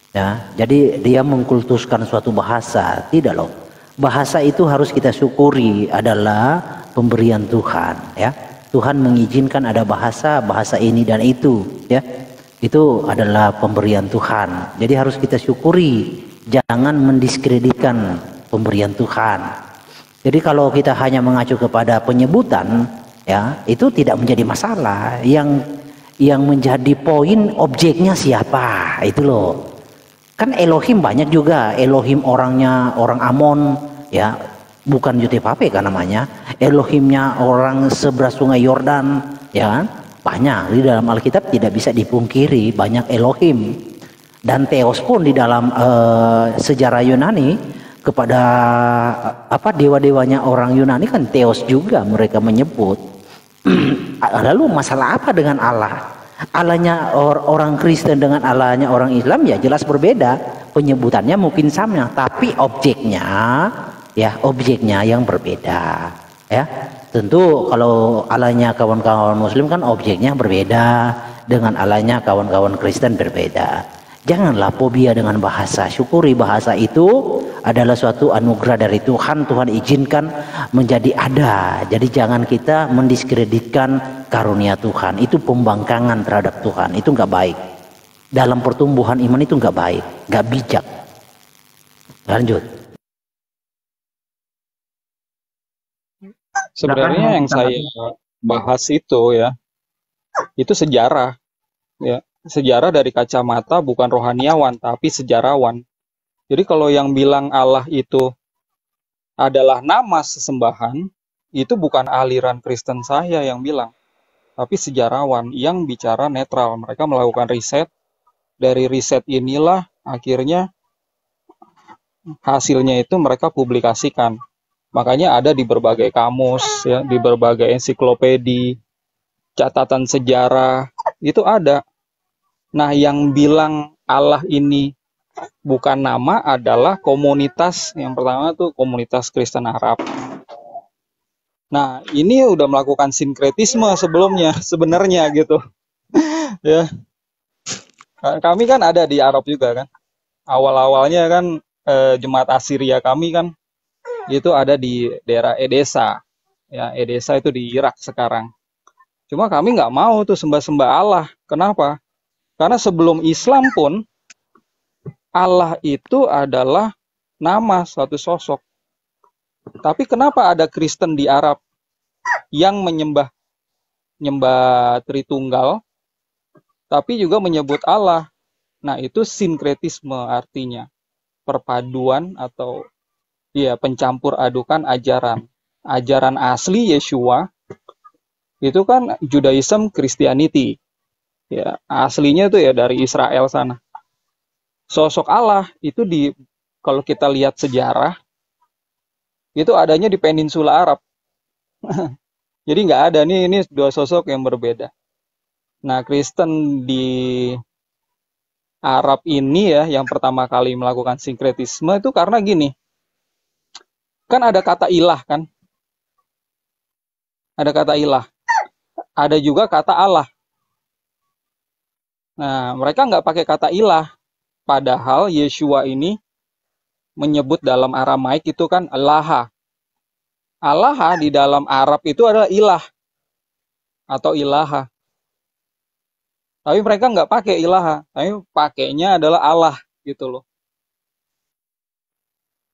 Ya, jadi dia mengkultuskan suatu bahasa, tidak loh. Bahasa itu harus kita syukuri adalah pemberian Tuhan, ya. Tuhan mengizinkan ada bahasa, bahasa ini dan itu, ya. Itu adalah pemberian Tuhan. Jadi harus kita syukuri, jangan mendiskreditkan pemberian Tuhan. Jadi kalau kita hanya mengacu kepada penyebutan, ya, itu tidak menjadi masalah. Yang menjadi poin objeknya siapa, itu loh. Kan Elohim banyak juga, Elohim orangnya orang Amon, ya, bukan Yudhevape kan namanya. Elohimnya orang seberang sungai Yordan, ya kan? Banyak di dalam Alkitab, tidak bisa dipungkiri banyak Elohim. Dan Theos pun di dalam sejarah Yunani kepada dewa-dewanya orang Yunani kan Theos juga mereka menyebut. Lalu masalah apa dengan Allah? Allahnya orang Kristen dengan Allahnya orang Islam ya jelas berbeda. Penyebutannya mungkin sama, tapi objeknya yang berbeda. Ya, tentu kalau Allahnya kawan-kawan Muslim kan objeknya berbeda, dengan Allahnya kawan-kawan Kristen berbeda. Janganlah fobia dengan bahasa. Syukuri bahasa itu adalah suatu anugerah dari Tuhan. Tuhan izinkan menjadi ada. Jadi jangan kita mendiskreditkan karunia Tuhan. Itu pembangkangan terhadap Tuhan. Itu nggak baik. Dalam pertumbuhan iman itu nggak baik, nggak bijak. Lanjut. Sebenarnya yang saya bahas itu ya, itu sejarah, ya. Sejarah dari kacamata bukan rohaniawan tapi sejarawan. Jadi kalau yang bilang Allah itu adalah nama sesembahan, itu bukan aliran Kristen saya yang bilang, tapi sejarawan yang bicara netral. Mereka melakukan riset, dari riset inilah akhirnya hasilnya itu mereka publikasikan. Makanya ada di berbagai kamus, ya, di berbagai ensiklopedi, catatan sejarah, itu ada. Nah, yang bilang Allah ini bukan nama adalah komunitas. Yang pertama tuh komunitas Kristen Arab. Nah, ini udah melakukan sinkretisme sebelumnya sebenarnya gitu. Ya. Kami kan ada di Arab juga kan. Awal-awalnya kan jemaat Assyria kami kan itu ada di daerah Edessa. Ya, Edessa itu di Irak sekarang. Cuma kami nggak mau tuh sembah-sembah Allah. Kenapa? Karena sebelum Islam pun Allah itu adalah nama suatu sosok. Tapi kenapa ada Kristen di Arab yang nyembah Tritunggal, tapi juga menyebut Allah? Nah, itu sinkretisme artinya. Perpaduan atau pencampur adukan ajaran. Ajaran asli Yeshua itu kan Judaism Christianity. Ya, aslinya itu ya dari Israel sana. Sosok Allah itu kalau kita lihat sejarah itu adanya di peninsula Arab. Jadi nggak ada ini dua sosok yang berbeda. Nah, Kristen di Arab ini ya yang pertama kali melakukan sinkretisme itu karena gini. Kan ada kata ilah kan? Ada kata ilah. Ada juga kata Allah. Nah, mereka nggak pakai kata ilah. Padahal Yeshua ini menyebut dalam Aramaik itu kan Allah. Allah di dalam Arab itu adalah ilah atau ilaha. Tapi mereka nggak pakai ilaha, tapi pakainya adalah Allah gitu loh.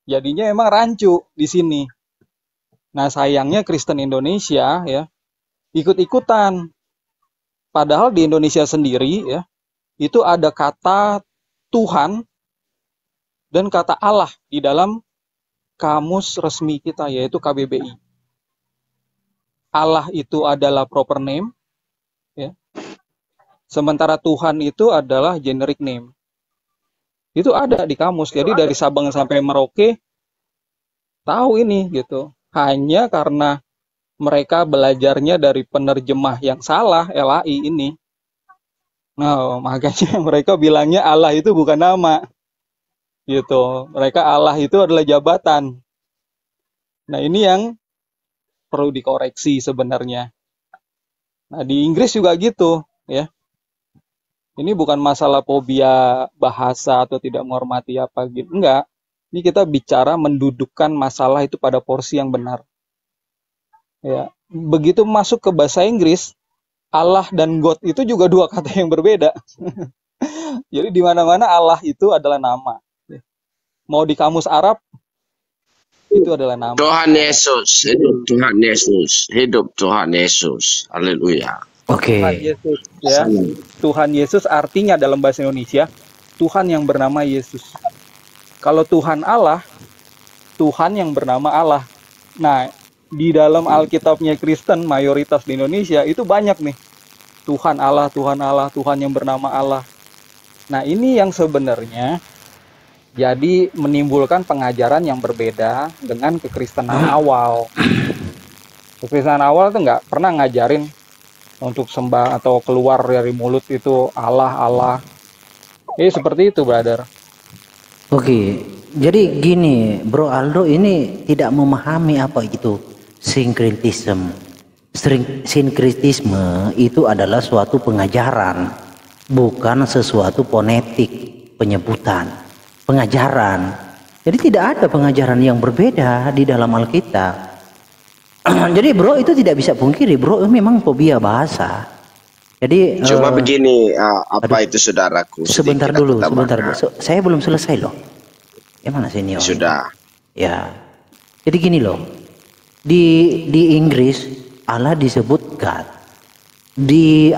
Jadinya emang rancu di sini. Nah, sayangnya Kristen Indonesia ya ikut-ikutan. Padahal di Indonesia sendiri ya itu ada kata Tuhan dan kata Allah di dalam kamus resmi kita yaitu KBBI. Allah itu adalah proper name, ya. Sementara Tuhan itu adalah generic name. Itu ada di kamus. Jadi dari Sabang sampai Merauke tahu ini gitu. Hanya karena mereka belajarnya dari penerjemah yang salah, LAI ini. Nah, makanya mereka bilangnya Allah itu bukan nama. Gitu. Mereka Allah itu adalah jabatan. Nah, ini yang perlu dikoreksi sebenarnya. Nah, di Inggris juga gitu, ya. Ini bukan masalah fobia bahasa atau tidak menghormati apa gitu. Enggak. Ini kita bicara mendudukkan masalah itu pada porsi yang benar. Ya. Begitu masuk ke bahasa Inggris, Allah dan God itu juga dua kata yang berbeda. Jadi di mana-mana Allah itu adalah nama. Mau di kamus Arab itu adalah nama. Tuhan Yesus, hidup Tuhan Yesus, hidup Tuhan Yesus. Haleluya. Oke. Tuhan Yesus ya. Tuhan Yesus artinya dalam bahasa Indonesia Tuhan yang bernama Yesus. Kalau Tuhan Allah, Tuhan yang bernama Allah. Nah, di dalam Alkitabnya Kristen mayoritas di Indonesia itu banyak nih. Tuhan Allah, Tuhan Allah, Tuhan yang bernama Allah. Nah, ini yang sebenarnya jadi menimbulkan pengajaran yang berbeda dengan kekristenan awal. Kekristenan awal itu nggak pernah ngajarin untuk sembah atau keluar dari mulut itu Allah, Allah. Seperti itu, brother. Oke, jadi gini, Bro Aldo ini tidak memahami apa itu sinkretisme. Sinkretisme itu adalah suatu pengajaran, bukan sesuatu fonetik, penyebutan, pengajaran. Jadi tidak ada pengajaran yang berbeda di dalam Alkitab. Jadi bro itu tidak bisa pungkiri, bro memang fobia bahasa. Jadi cuma begini, apa itu saudaraku? Sebentar dulu, sebentar. Saya belum selesai loh. Mana sih ini? Sudah. Ya. Jadi gini loh. Di Inggris Allah disebut God. Di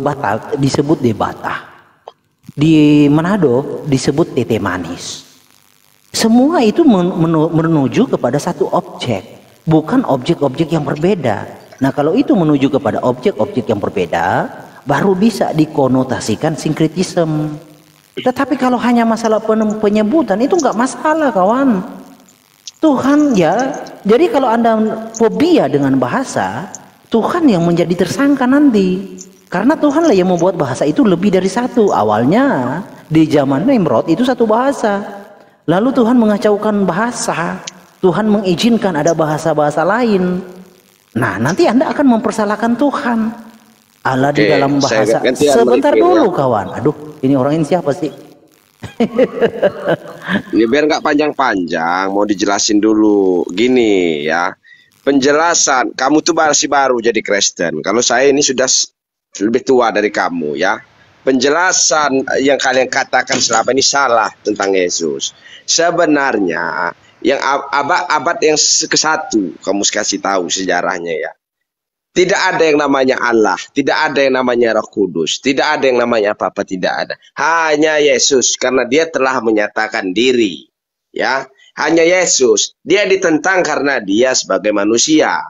Batak disebut Debata. Di Manado disebut tete manis. Semua itu menuju kepada satu objek, bukan objek-objek yang berbeda. Nah, kalau itu menuju kepada objek-objek yang berbeda, baru bisa dikonotasikan sinkretisme. Tetapi kalau hanya masalah penyebutan itu nggak masalah, kawan. Tuhan ya. Jadi kalau Anda fobia dengan bahasa, Tuhan yang menjadi tersangka nanti. Karena Tuhanlah yang membuat bahasa itu lebih dari satu. Awalnya di zaman Nimrod itu satu bahasa. Lalu Tuhan mengacaukan bahasa. Tuhan mengizinkan ada bahasa-bahasa lain. Nah, nanti Anda akan mempersalahkan Tuhan. Allah di dalam bahasa. Sebentar dulu, kawan. Aduh, ini orang ini siapa sih? Ini biar nggak panjang-panjang, mau dijelasin dulu. Gini ya, penjelasan. Kamu tuh masih baru jadi Kristen. Kalau saya ini sudah lebih tua dari kamu ya. Penjelasan yang kalian katakan selama ini salah tentang Yesus. Sebenarnya yang abad yang ke-1 kamu kasih tahu sejarahnya ya. Tidak ada yang namanya Allah, tidak ada yang namanya Roh Kudus, tidak ada yang namanya apa-apa, tidak ada. Hanya Yesus karena dia telah menyatakan diri. Ya, hanya Yesus. Dia ditentang karena dia sebagai manusia.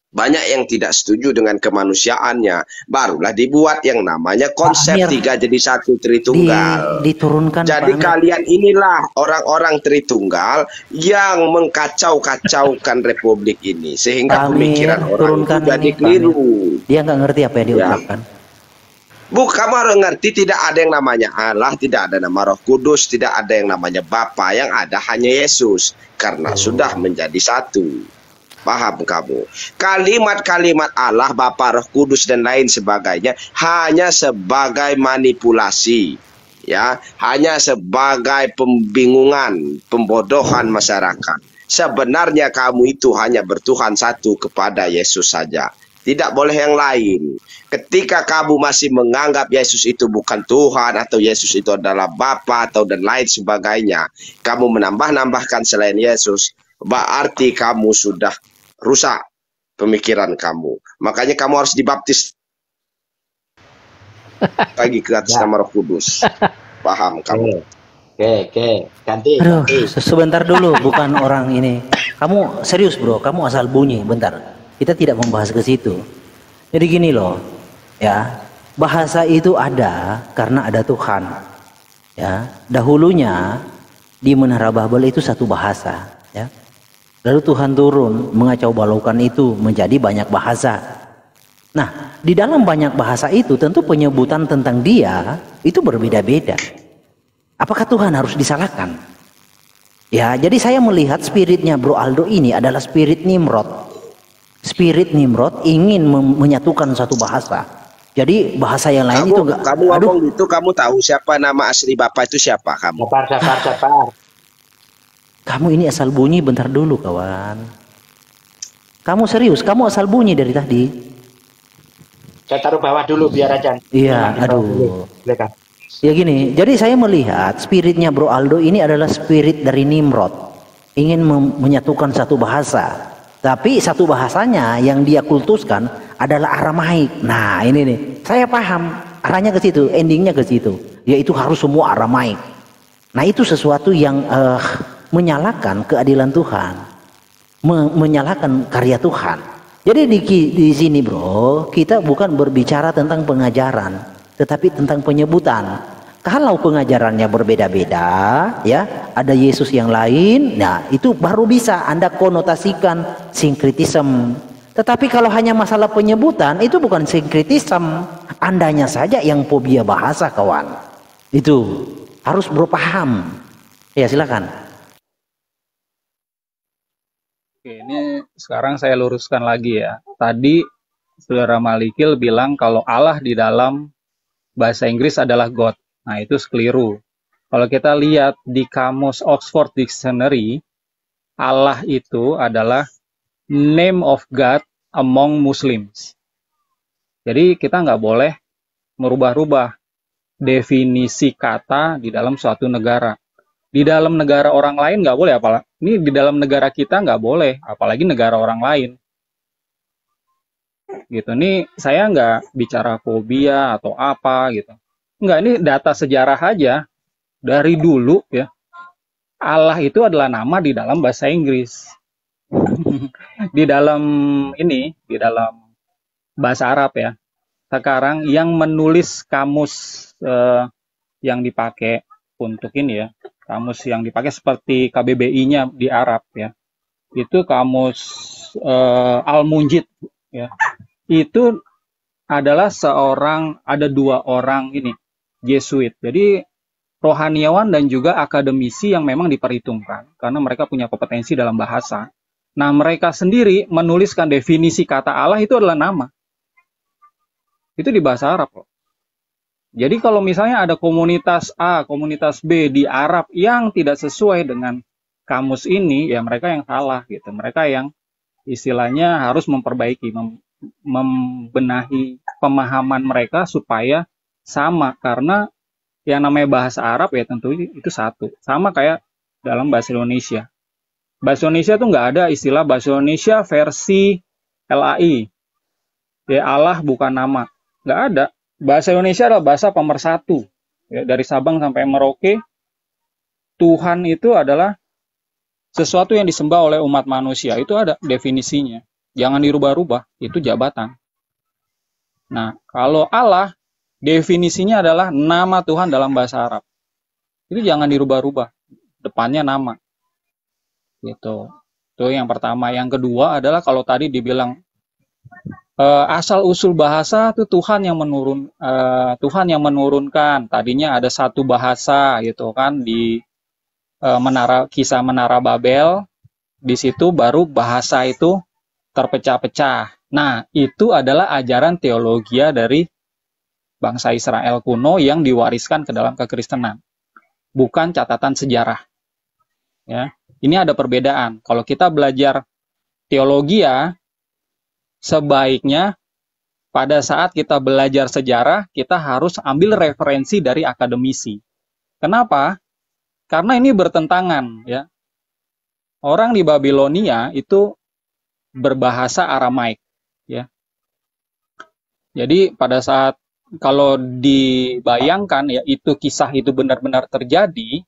Banyak yang tidak setuju dengan kemanusiaannya. Barulah dibuat yang namanya konsep tiga jadi satu Tritunggal. Diturunkan. Jadi kalian inilah orang-orang Tritunggal yang mengkacau-kacaukan republik ini. Sehingga pemikiran orang itu jadi keliru. Dia nggak ngerti apa yang diucapkan. Kamu harus ngerti tidak ada yang namanya Allah, tidak ada nama Roh Kudus, tidak ada yang namanya Bapa. Yang ada hanya Yesus. Karena sudah menjadi satu. Paham kamu? Kalimat-kalimat Allah, Bapa, Roh Kudus dan lain sebagainya hanya sebagai manipulasi, ya, hanya sebagai pembingungan, pembodohan masyarakat. Sebenarnya kamu itu hanya bertuhan satu kepada Yesus saja, tidak boleh yang lain. Ketika kamu masih menganggap Yesus itu bukan Tuhan atau Yesus itu adalah Bapa atau dan lain sebagainya, kamu menambah-nambahkan selain Yesus, berarti kamu sudah rusak pemikiran kamu. Makanya kamu harus dibaptis lagi ke atas nama Roh Kudus. Paham kamu? Oke. Ganti. Aduh, sebentar dulu, bukan orang ini. Kamu serius bro, kamu asal bunyi. Bentar, kita tidak membahas ke situ. Jadi gini loh, ya, bahasa itu ada karena ada Tuhan. Ya, dahulunya di Menara Babel itu satu bahasa. Ya. Lalu Tuhan turun mengacau balaukan itu menjadi banyak bahasa. Nah, di dalam banyak bahasa itu tentu penyebutan tentang dia itu berbeda-beda. Apakah Tuhan harus disalahkan? Ya, jadi saya melihat spiritnya Bro Aldo ini adalah spirit Nimrod. Spirit Nimrod ingin menyatukan satu bahasa. Jadi bahasa yang lain Kamu itu enggak. kamu Aduh, ngomong gitu, kamu tahu siapa nama asli Bapak itu siapa kamu? Sabar. kamu ini asal bunyi bentar dulu kawan. Kamu serius? Kamu asal bunyi dari tadi? Saya taruh bawah dulu biar aja. Iya, aduh. Ya gini, jadi saya melihat spiritnya Bro Aldo ini adalah spirit dari Nimrod. Ingin menyatukan satu bahasa. Tapi satu bahasanya yang dia kultuskan adalah Aramaik. Nah ini nih, saya paham. Arahnya ke situ, endingnya ke situ. Yaitu harus semua Aramaik. Nah itu sesuatu yang menyalahkan keadilan Tuhan. Menyalahkan karya Tuhan. Jadi di sini bro, kita bukan berbicara tentang pengajaran, tetapi tentang penyebutan. Kalau pengajarannya berbeda-beda, ya, ada Yesus yang lain, nah itu baru bisa Anda konotasikan sinkritisme. Tetapi kalau hanya masalah penyebutan, itu bukan sinkritisme. Andanya saja yang fobia bahasa, kawan. Itu harus berpaham. Ya, silakan. Oke, ini sekarang saya luruskan lagi ya. Tadi Saudara Malikil bilang kalau Allah di dalam bahasa Inggris adalah God. Nah, itu keliru. Kalau kita lihat di kamus Oxford Dictionary, Allah itu adalah name of God among Muslims. Jadi kita nggak boleh merubah-rubah definisi kata di dalam suatu negara. Di dalam negara orang lain nggak boleh, apalagi ini di dalam negara kita nggak boleh, apalagi negara orang lain. Gitu. Ini saya nggak bicara fobia atau apa gitu. Enggak, ini data sejarah aja. Dari dulu ya, Allah itu adalah nama di dalam bahasa Inggris. Di dalam bahasa Arab ya. Sekarang yang menulis kamus yang dipakai untuk ini ya, kamus yang dipakai seperti KBBI-nya di Arab ya. Itu kamus Al-Munjid ya. Itu adalah ada dua orang ini Jesuit. Jadi rohaniawan dan juga akademisi yang memang diperhitungkan karena mereka punya kompetensi dalam bahasa. Nah, mereka sendiri menuliskan definisi kata Allah itu adalah nama. Itu di bahasa Arab loh. Jadi kalau misalnya ada komunitas A, komunitas B di Arab yang tidak sesuai dengan kamus ini, ya mereka yang salah gitu. Mereka yang istilahnya harus memperbaiki, membenahi pemahaman mereka supaya sama, karena yang namanya bahasa Arab ya tentu itu satu, sama kayak dalam bahasa Indonesia. Bahasa Indonesia tuh nggak ada istilah bahasa Indonesia versi LAI, ya Allah bukan nama, nggak ada. Bahasa Indonesia adalah bahasa pemersatu ya, dari Sabang sampai Merauke. Tuhan itu adalah sesuatu yang disembah oleh umat manusia, itu ada definisinya, jangan dirubah-rubah, itu jabatan. Nah, kalau Allah definisinya adalah nama Tuhan dalam bahasa Arab. Itu jangan dirubah-rubah. Depannya nama. Gitu. Itu yang pertama. Yang kedua adalah kalau tadi dibilang asal usul bahasa itu Tuhan yang menurunkan. Tadinya ada satu bahasa gitu kan di kisah Menara Babel. Di situ baru bahasa itu terpecah-pecah. Nah, itu adalah ajaran teologia dari bangsa Israel kuno yang diwariskan ke dalam kekristenan, bukan catatan sejarah. Ya, ini ada perbedaan. Kalau kita belajar teologi ya, sebaiknya pada saat kita belajar sejarah, kita harus ambil referensi dari akademisi. Kenapa? Karena ini bertentangan. Ya, orang di Babilonia itu berbahasa Aramaik. Ya, jadi pada saat kalau dibayangkan ya itu kisah itu benar-benar terjadi,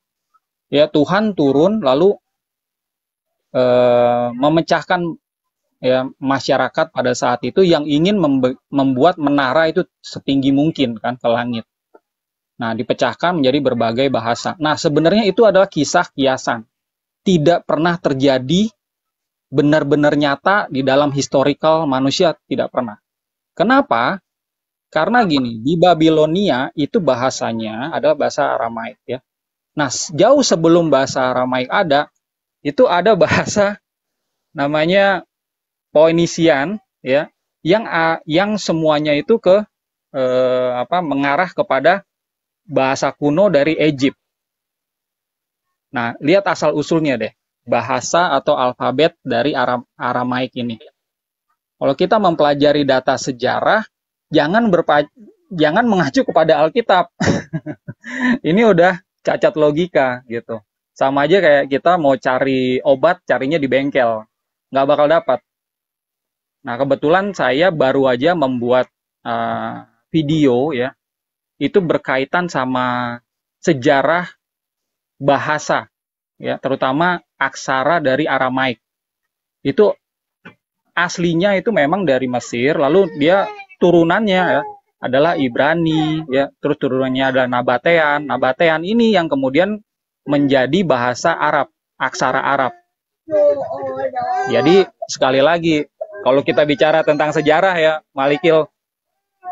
ya Tuhan turun lalu memecahkan ya masyarakat pada saat itu yang ingin membuat menara itu setinggi mungkin kan ke langit. Nah, dipecahkan menjadi berbagai bahasa. Nah, sebenarnya itu adalah kisah kiasan. Tidak pernah terjadi benar-benar nyata di dalam historical manusia, tidak pernah. Kenapa? Karena gini, di Babilonia itu bahasanya adalah bahasa Aramaik ya. Nah, jauh sebelum bahasa Aramaik ada, itu ada bahasa namanya Phoenician ya, yang semuanya itu ke mengarah kepada bahasa kuno dari Egypt. Nah, lihat asal usulnya deh, bahasa atau alfabet dari Aramaik ini. Kalau kita mempelajari data sejarah, jangan mengacu kepada Alkitab. Ini udah cacat logika gitu. Sama aja kayak kita mau cari obat, carinya di bengkel. Nggak bakal dapat. Nah, kebetulan saya baru aja membuat video ya, itu berkaitan sama sejarah bahasa, ya, terutama aksara dari Aramaik. Itu aslinya itu memang dari Mesir, lalu dia turunannya ya adalah Ibrani, ya, terus turunannya adalah Nabatean. Nabatean ini yang kemudian menjadi bahasa Arab, aksara Arab. Jadi sekali lagi, kalau kita bicara tentang sejarah ya, Malikil,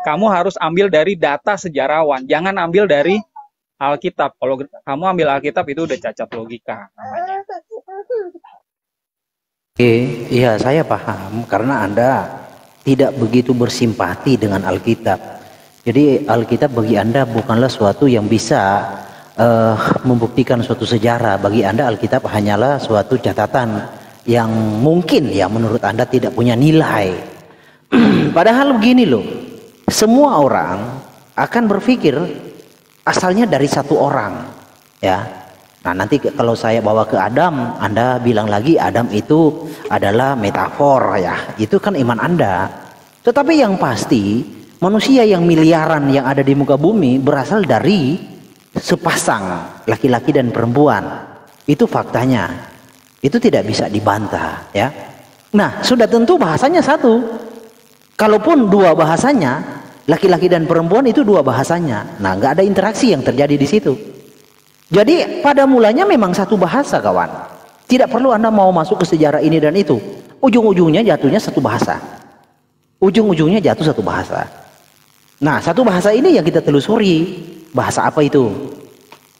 kamu harus ambil dari data sejarawan, jangan ambil dari Alkitab. Kalau kamu ambil Alkitab itu udah cacat logika namanya. Oke, iya saya paham karena Anda tidak begitu bersimpati dengan Alkitab. Jadi Alkitab bagi Anda bukanlah suatu yang bisa membuktikan suatu sejarah. Bagi Anda Alkitab hanyalah suatu catatan yang mungkin ya menurut Anda tidak punya nilai. Padahal begini loh, semua orang akan berpikir asalnya dari satu orang, ya. Nah nanti kalau saya bawa ke Adam, Anda bilang lagi Adam itu adalah metafor ya, itu kan iman Anda. Tetapi yang pasti manusia yang miliaran yang ada di muka bumi berasal dari sepasang laki-laki dan perempuan. Itu faktanya, itu tidak bisa dibantah ya. Nah sudah tentu bahasanya satu. Kalaupun dua bahasanya, laki-laki dan perempuan itu dua bahasanya. Nah nggak ada interaksi yang terjadi di situ. Jadi pada mulanya memang satu bahasa kawan. Tidak perlu Anda mau masuk ke sejarah ini dan itu. Ujung-ujungnya jatuhnya satu bahasa. Ujung-ujungnya jatuh satu bahasa. Nah satu bahasa ini yang kita telusuri. Bahasa apa itu?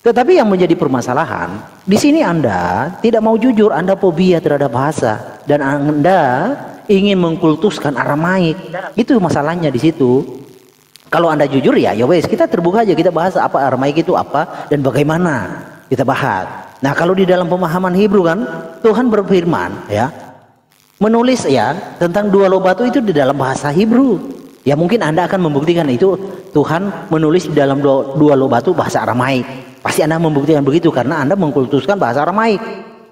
Tetapi yang menjadi permasalahan, di sini Anda tidak mau jujur, Anda fobia terhadap bahasa. Dan Anda ingin mengkultuskan Aramaik. Itu masalahnya di situ. Kalau Anda jujur ya wes kita terbuka aja, kita bahas apa Aramaik itu apa dan bagaimana kita bahas. Nah kalau di dalam pemahaman Hebrew kan Tuhan berfirman ya, menulis ya tentang dua loh batu itu di dalam bahasa Hebrew. Ya mungkin Anda akan membuktikan itu Tuhan menulis di dalam dua loh batu bahasa Aramaik. Pasti Anda membuktikan begitu karena Anda mengkultuskan bahasa Aramaik.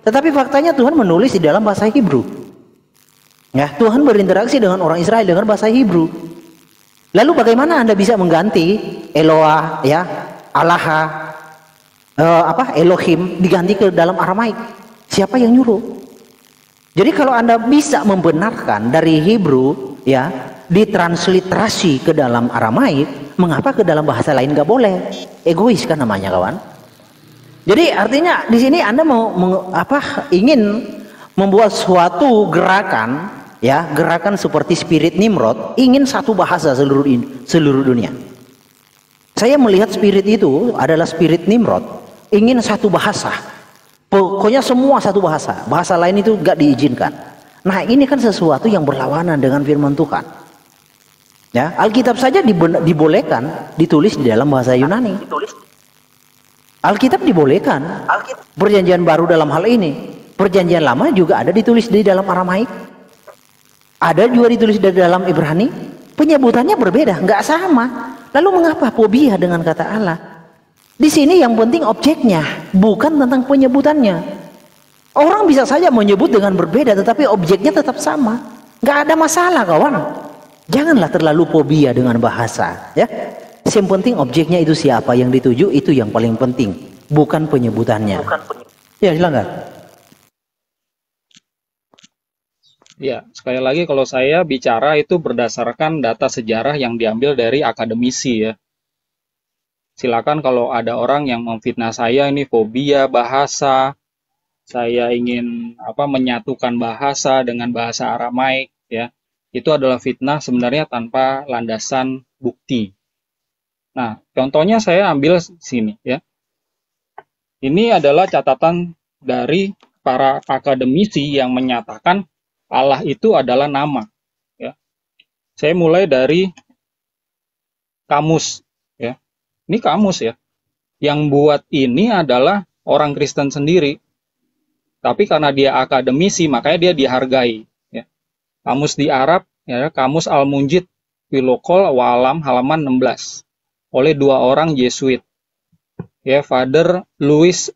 Tetapi faktanya Tuhan menulis di dalam bahasa Hebrew. Ya Tuhan berinteraksi dengan orang Israel dengan bahasa Hebrew. Lalu bagaimana Anda bisa mengganti Eloah ya, Allah, Elohim diganti ke dalam Aramaik? Siapa yang nyuruh? Jadi kalau Anda bisa membenarkan dari Hebrew ya ditransliterasi ke dalam Aramaik, mengapa ke dalam bahasa lain nggak boleh? Egois kan namanya kawan. Jadi artinya di sini Anda ingin membuat suatu gerakan. Ya, gerakan seperti spirit Nimrod ingin satu bahasa seluruh dunia. Saya melihat spirit itu adalah spirit Nimrod, ingin satu bahasa. Pokoknya semua satu bahasa. Bahasa lain itu gak diizinkan. Nah, ini kan sesuatu yang berlawanan dengan firman Tuhan. Ya, Alkitab saja dibolehkan ditulis di dalam bahasa Yunani. Alkitab dibolehkan. Perjanjian baru dalam hal ini. Perjanjian lama juga ada ditulis di dalam Aramaik. Ada juga ditulis dari dalam Ibrani, penyebutannya berbeda, nggak sama. Lalu mengapa fobia dengan kata Allah? Di sini yang penting objeknya, bukan tentang penyebutannya. Orang bisa saja menyebut dengan berbeda, tetapi objeknya tetap sama. Nggak ada masalah kawan. Janganlah terlalu fobia dengan bahasa. Ya, yang penting objeknya itu siapa yang dituju, itu yang paling penting, bukan penyebutannya. Ya silakan. Ya, sekali lagi kalau saya bicara itu berdasarkan data sejarah yang diambil dari akademisi ya. Silakan kalau ada orang yang memfitnah saya ini fobia bahasa, saya ingin menyatukan bahasa dengan bahasa Aramaik ya. Itu adalah fitnah sebenarnya tanpa landasan bukti. Nah, contohnya saya ambil sini ya. Ini adalah catatan dari para akademisi yang menyatakan Allah itu adalah nama. Ya. Saya mulai dari kamus ya. Ini kamus ya. Yang buat ini adalah orang Kristen sendiri. Tapi karena dia akademisi, makanya dia dihargai ya. Kamus di Arab ya, Kamus Al-Munjid Filokol Walam halaman 16 oleh 2 orang Yesuit. Ya, Father Louis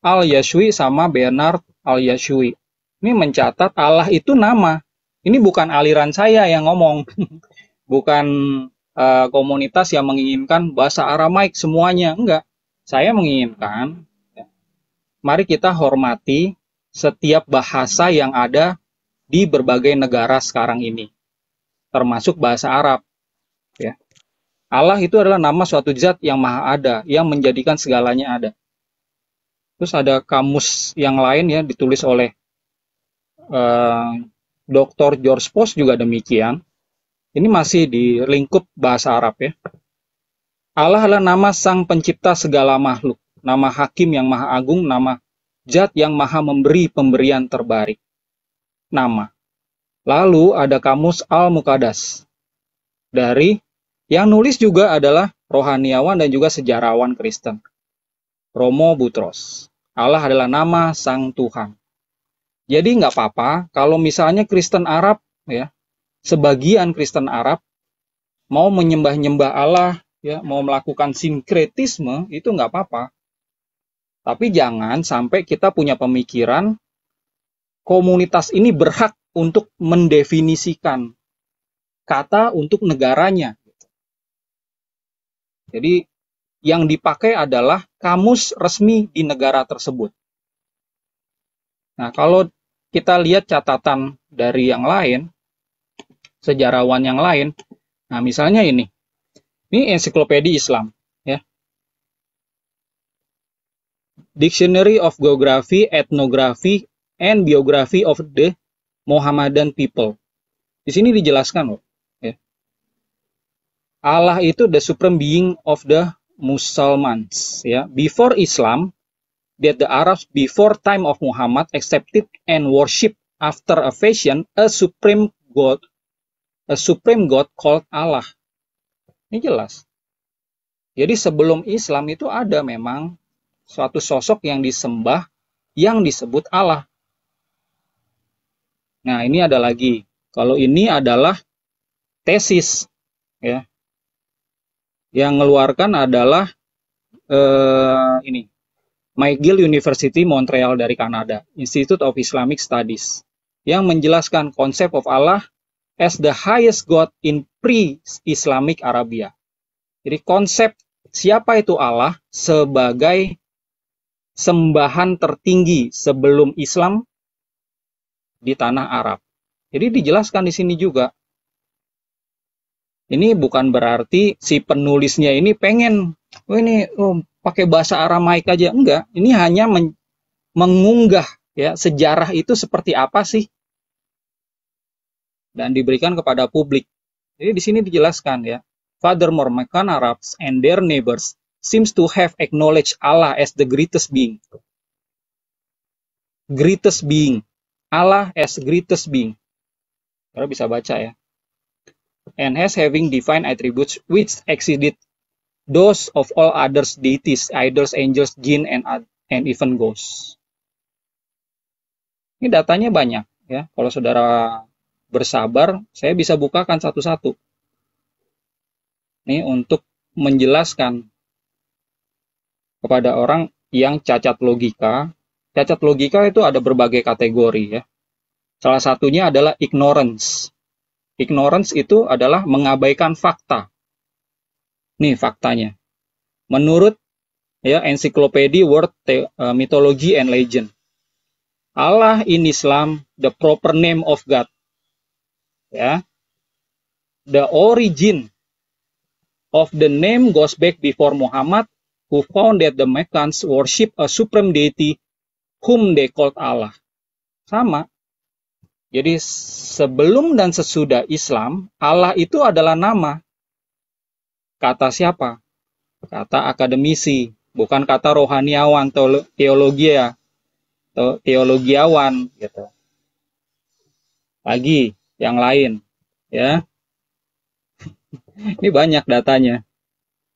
Al-Yashwi sama Bernard Al-Yashwi. Ini mencatat Allah itu nama. Ini bukan aliran saya yang ngomong. Bukan komunitas yang menginginkan bahasa Aramaik semuanya. Enggak. Saya menginginkan, ya, mari kita hormati setiap bahasa yang ada di berbagai negara sekarang ini. Termasuk bahasa Arab. Ya. Allah itu adalah nama suatu zat yang maha ada, yang menjadikan segalanya ada. Terus ada kamus yang lain ya, ditulis oleh Dr. George Post juga demikian. Ini masih di lingkup bahasa Arab ya. Allah adalah nama sang pencipta segala makhluk, nama hakim yang maha agung, nama zat yang maha memberi pemberian terbaik. Nama. Lalu ada kamus Al-Muqaddas. Dari yang nulis juga adalah rohaniawan dan juga sejarawan Kristen, Romo Butros. Allah adalah nama sang Tuhan. Jadi nggak apa-apa kalau misalnya Kristen Arab ya, sebagian Kristen Arab mau menyembah-nyembah Allah, ya, mau melakukan sinkretisme, itu nggak apa-apa. Tapi jangan sampai kita punya pemikiran komunitas ini berhak untuk mendefinisikan kata untuk negaranya. Jadi yang dipakai adalah kamus resmi di negara tersebut. Nah, kalau kita lihat catatan dari yang lain, sejarawan yang lain, nah misalnya ini ensiklopedia Islam, ya. Dictionary of Geography, Ethnography, and Biography of the Mohammedan People. Di sini dijelaskan loh, ya. Allah itu the supreme being of the Muslims, ya. Before Islam, that the Arabs before time of Muhammad accepted and worship after a fashion a supreme God called Allah. Ini jelas. Jadi sebelum Islam itu ada memang suatu sosok yang disembah yang disebut Allah. Nah, ini ada lagi. Kalau ini adalah tesis, ya. Yang mengeluarkan adalah ini McGill University Montreal dari Kanada, Institute of Islamic Studies, yang menjelaskan konsep of Allah as the highest God in pre-Islamic Arabia. Jadi konsep siapa itu Allah sebagai sembahan tertinggi sebelum Islam di tanah Arab. Jadi dijelaskan di sini juga. Ini bukan berarti si penulisnya ini pengen, pakai bahasa Aramaik aja. Enggak, ini hanya mengunggah ya sejarah itu seperti apa sih, dan diberikan kepada publik. Jadi di sini dijelaskan ya. Furthermore, Meccan Arabs and their neighbors seems to have acknowledged Allah as the greatest being. Greatest being. Allah as greatest being. Kita bisa baca ya. And has having divine attributes which exceeded those of all others deities, idols, angels, jinn, and even ghosts. Ini datanya banyak ya. Kalau saudara bersabar, saya bisa bukakan satu-satu. Ini untuk menjelaskan kepada orang yang cacat logika. Cacat logika itu ada berbagai kategori ya. Salah satunya adalah ignorance. Ignorance itu adalah mengabaikan fakta. Nih faktanya. Menurut ya Encyclopedia World Mythology and Legend, Allah in Islam the proper name of God. Ya. The origin of the name goes back before Muhammad, who found that the Meccans worship a supreme deity whom they called Allah. Sama. Jadi sebelum dan sesudah Islam, Allah itu adalah nama. Kata siapa? Kata akademisi, bukan kata rohaniawan, teologiawan gitu. Lagi yang lain, ya. Ini banyak datanya.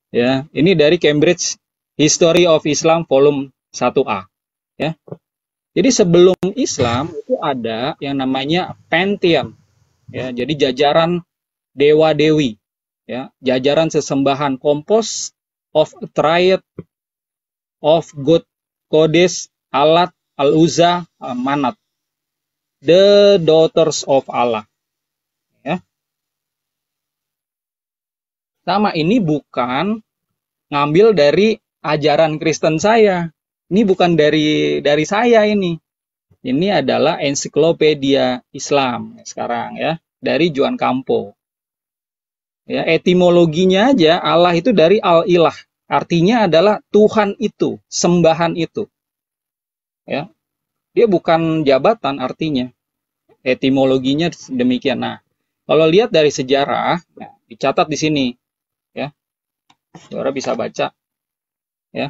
Ya, ini dari Cambridge History of Islam volume 1A. Ya. Jadi sebelum Islam itu ada yang namanya pantheon. Ya, jadi jajaran dewa-dewi. Ya, jajaran sesembahan composed of a triad of God, Qodes, Alat, Al-Uzza, Manat. The daughters of Allah. Ya. Sama, ini bukan ngambil dari ajaran Kristen saya. Ini bukan dari saya ini. Ini adalah ensiklopedia Islam sekarang ya, dari Juan Campo. Ya, etimologinya aja Allah itu dari al-ilah. Artinya adalah Tuhan itu, sembahan itu. Ya. Dia bukan jabatan artinya. Etimologinya demikian. Nah, kalau lihat dari sejarah, ya, dicatat di sini ya. Saudara bisa baca ya.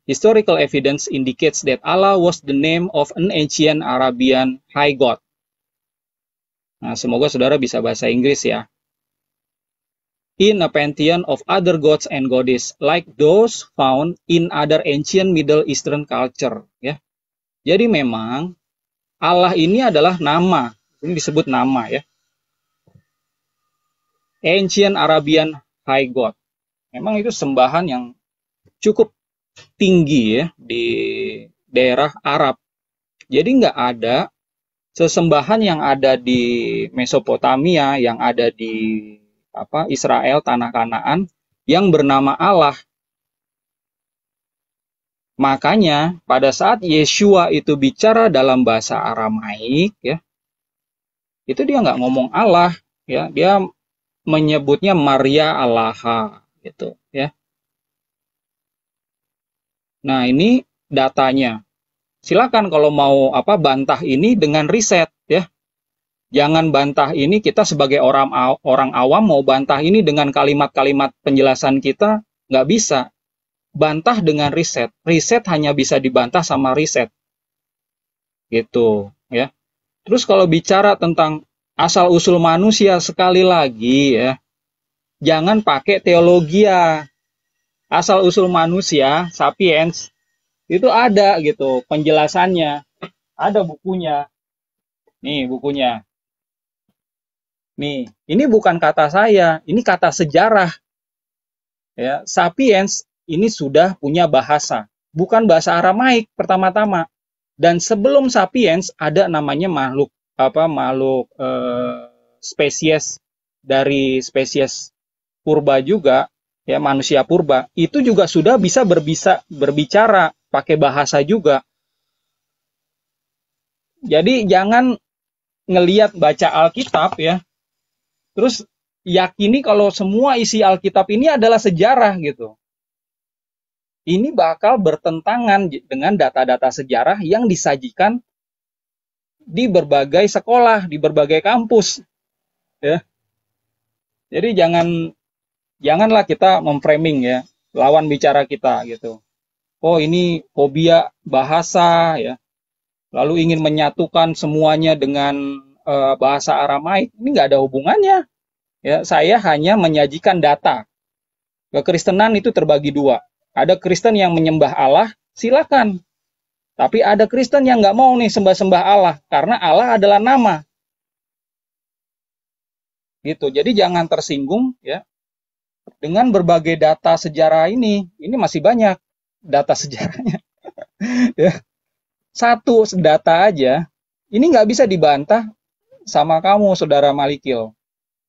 Historical evidence indicates that Allah was the name of an ancient Arabian high god. Nah, semoga saudara bisa bahasa Inggris ya. In a pantheon of other gods and goddesses like those found in other ancient Middle Eastern culture. Ya. Jadi memang Allah ini adalah nama. Ini disebut nama ya. Ancient Arabian high god. Memang itu sembahan yang cukup tinggi ya di daerah Arab. Jadi nggak ada sesembahan yang ada di Mesopotamia, yang ada di Israel, tanah Kanaan, yang bernama Allah. Makanya pada saat Yeshua itu bicara dalam bahasa Aramaik, ya, itu dia nggak ngomong Allah, ya, dia menyebutnya Maria Allaha, gitu, ya. Nah, ini datanya. Silakan kalau mau bantah ini dengan riset ya. Jangan bantah ini kita sebagai orang awam mau bantah ini dengan kalimat-kalimat penjelasan kita, nggak bisa. Bantah dengan riset. Riset hanya bisa dibantah sama riset. Gitu ya. Terus kalau bicara tentang asal usul manusia sekali lagi ya. Jangan pakai teologia. Asal usul manusia, Sapiens, itu ada gitu penjelasannya, ada bukunya. Nih bukunya. Nih, ini bukan kata saya, ini kata sejarah. Ya, Sapiens ini sudah punya bahasa, bukan bahasa Aramaik pertama-tama. Dan sebelum Sapiens ada namanya makhluk spesies dari spesies purba juga. Ya, manusia purba itu juga sudah bisa berbicara pakai bahasa juga. Jadi jangan ngelihat baca Alkitab ya, terus yakini kalau semua isi Alkitab ini adalah sejarah gitu. Ini bakal bertentangan dengan data-data sejarah yang disajikan di berbagai sekolah, di berbagai kampus. Ya. Jadi janganlah kita memframing ya lawan bicara kita gitu. Oh ini fobia bahasa ya. Lalu ingin menyatukan semuanya dengan bahasa Aramaik. Ini nggak ada hubungannya. Ya, saya hanya menyajikan data. Kekristenan itu terbagi dua. Ada Kristen yang menyembah Allah, silakan. Tapi ada Kristen yang nggak mau nih sembah-sembah Allah karena Allah adalah nama. Gitu. Jadi jangan tersinggung ya. Dengan berbagai data sejarah ini masih banyak data sejarahnya. Ya. Satu data aja, ini nggak bisa dibantah sama kamu, Saudara Malikil.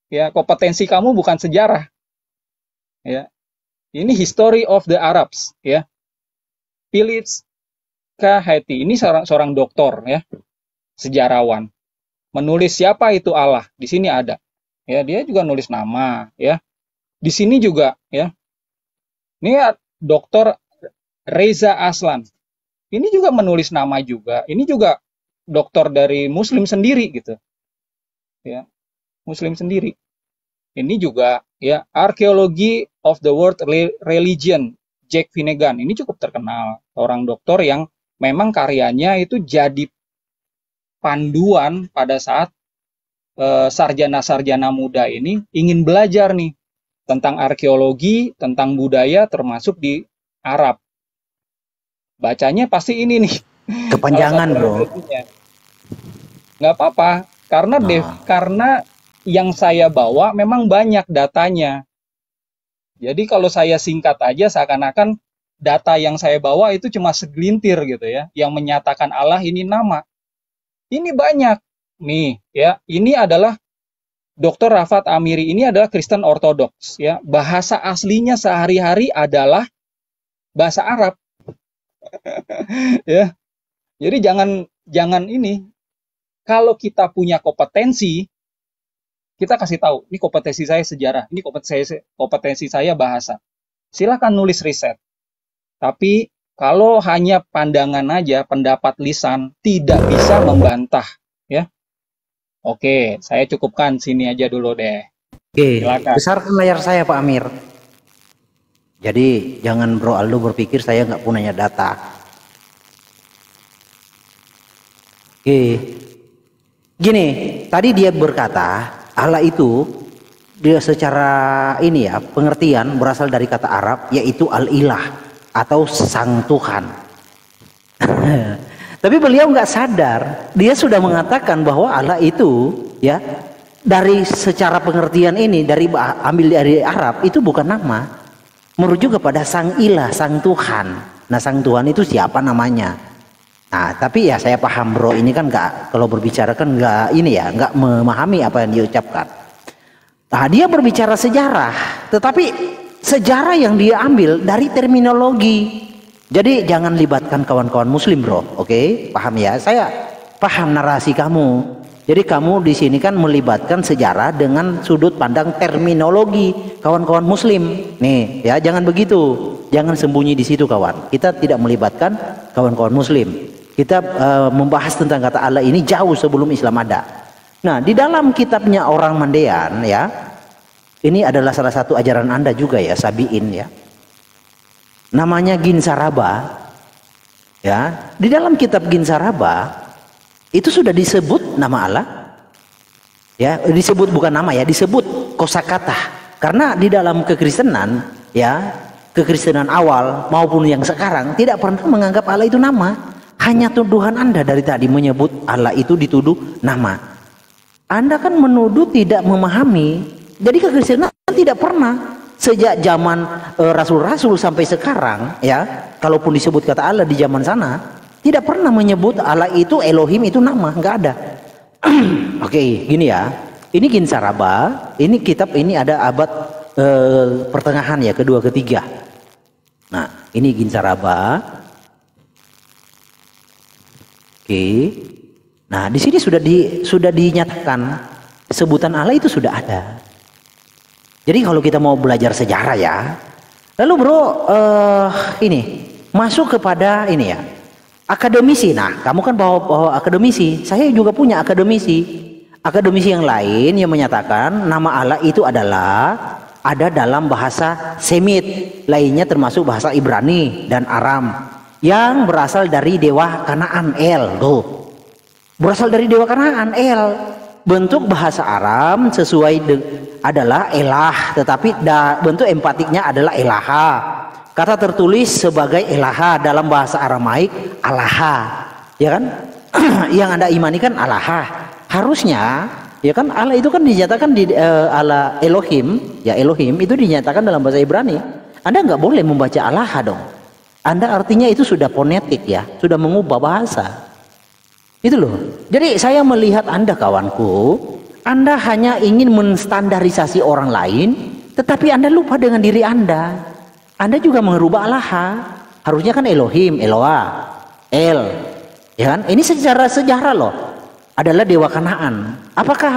Ya, kompetensi kamu bukan sejarah. Ya. Ini History of the Arabs. Ya. Philips Kahati, ini seorang doktor, ya, sejarawan. Menulis siapa itu Allah, di sini ada. Ya, dia juga nulis nama, ya. Di sini juga ya. Ini Dr. Reza Aslan. Ini juga menulis nama juga. Ini juga dokter dari Muslim sendiri gitu. Ya. Muslim sendiri. Ini juga ya Archaeology of the World Religion Jack Finnegan. Ini cukup terkenal, seorang dokter yang memang karyanya itu jadi panduan pada saat sarjana-sarjana muda ini ingin belajar nih tentang arkeologi, tentang budaya, termasuk di Arab. Bacanya pasti ini nih. Kepanjangan bro. Nggak apa-apa, karena yang saya bawa memang banyak datanya. Jadi kalau saya singkat aja, seakan-akan data yang saya bawa itu cuma segelintir gitu ya, yang menyatakan Allah ini nama. Ini banyak. Nih ya, ini adalah Dr. Rafat Amiri, ini adalah Kristen Ortodoks ya. Bahasa aslinya sehari-hari adalah bahasa Arab. Ya. Jadi jangan ini. Kalau kita punya kompetensi, kita kasih tahu, ini kompetensi saya sejarah, ini kompetensi saya bahasa. Silakan nulis riset. Tapi kalau hanya pandangan aja, pendapat lisan tidak bisa membantah, ya. Oke, saya cukupkan sini aja dulu deh. Oke, silakan. Besarkan layar saya Pak Amir. Jadi jangan Bro Aldo berpikir saya nggak punya data. Oke, gini, tadi dia berkata Allah itu dia secara ini ya pengertian berasal dari kata Arab yaitu al-ilah atau sang Tuhan. Tapi beliau nggak sadar, dia sudah mengatakan bahwa Allah itu ya dari secara pengertian ini ambil dari Arab itu bukan nama, merujuk kepada sang ilah, sang Tuhan. Nah sang Tuhan itu siapa namanya? Nah tapi ya saya paham bro, ini kan nggak, kalau berbicara kan nggak ini ya, nggak memahami apa yang diucapkan. Nah dia berbicara sejarah, tetapi sejarah yang dia ambil dari terminologi. Jadi jangan libatkan kawan-kawan muslim bro, oke? Paham ya? Saya paham narasi kamu. Jadi kamu di sini kan melibatkan sejarah dengan sudut pandang terminologi kawan-kawan muslim. Nih ya, jangan begitu. Jangan sembunyi di situ kawan. Kita tidak melibatkan kawan-kawan muslim. Kita membahas tentang kata Allah ini jauh sebelum Islam ada. Nah, di dalam kitabnya orang Mandean ya. Ini adalah salah satu ajaran Anda juga ya, Sabi'in ya. Namanya Ginsaraba. Ya, di dalam kitab Ginsaraba itu sudah disebut nama Allah. Ya, disebut bukan nama ya, disebut kosakata. Karena di dalam kekristenan ya, kekristenan awal maupun yang sekarang tidak pernah menganggap Allah itu nama. Hanya tuduhan Anda dari tadi menyebut Allah itu dituduh nama. Anda kan menuduh tidak memahami. Jadi kekristenan tidak pernah sejak zaman rasul-rasul sampai sekarang ya, kalaupun disebut kata Allah di zaman sana tidak pernah menyebut Allah itu Elohim itu nama, nggak ada. Oke, gini ya. Ini Ginsaraba, ini kitab ini ada abad pertengahan ya, kedua ketiga. Nah, ini Ginsaraba. Oke. Nah, di sini sudah dinyatakan sebutan Allah itu sudah ada. Jadi kalau kita mau belajar sejarah ya, lalu bro ini masuk kepada ini ya, akademisi. Nah, kamu kan bawa akademisi, saya juga punya akademisi yang lain yang menyatakan nama Allah itu adalah ada dalam bahasa Semit, lainnya termasuk bahasa Ibrani dan Aram yang berasal dari dewa Kanaan El. Tuh, berasal dari dewa Kanaan El. Bentuk bahasa Aram sesuai adalah elah, tetapi bentuk empatiknya adalah elaha. Kata tertulis sebagai elaha dalam bahasa Aramaik alaha, ya kan? Yang Anda imani kan alaha. Harusnya, ya kan Allah itu kan dinyatakan di Allah Elohim, ya Elohim itu dinyatakan dalam bahasa Ibrani. Anda nggak boleh membaca alaha dong. Anda artinya itu sudah fonetik ya, sudah mengubah bahasa. Itu loh. Jadi saya melihat Anda kawanku, Anda hanya ingin menstandarisasi orang lain, tetapi Anda lupa dengan diri Anda. Anda juga merubah alaha. Harusnya kan Elohim, Eloah, El. Ya kan? Ini secara sejarah loh. Adalah dewa Kanaan. Apakah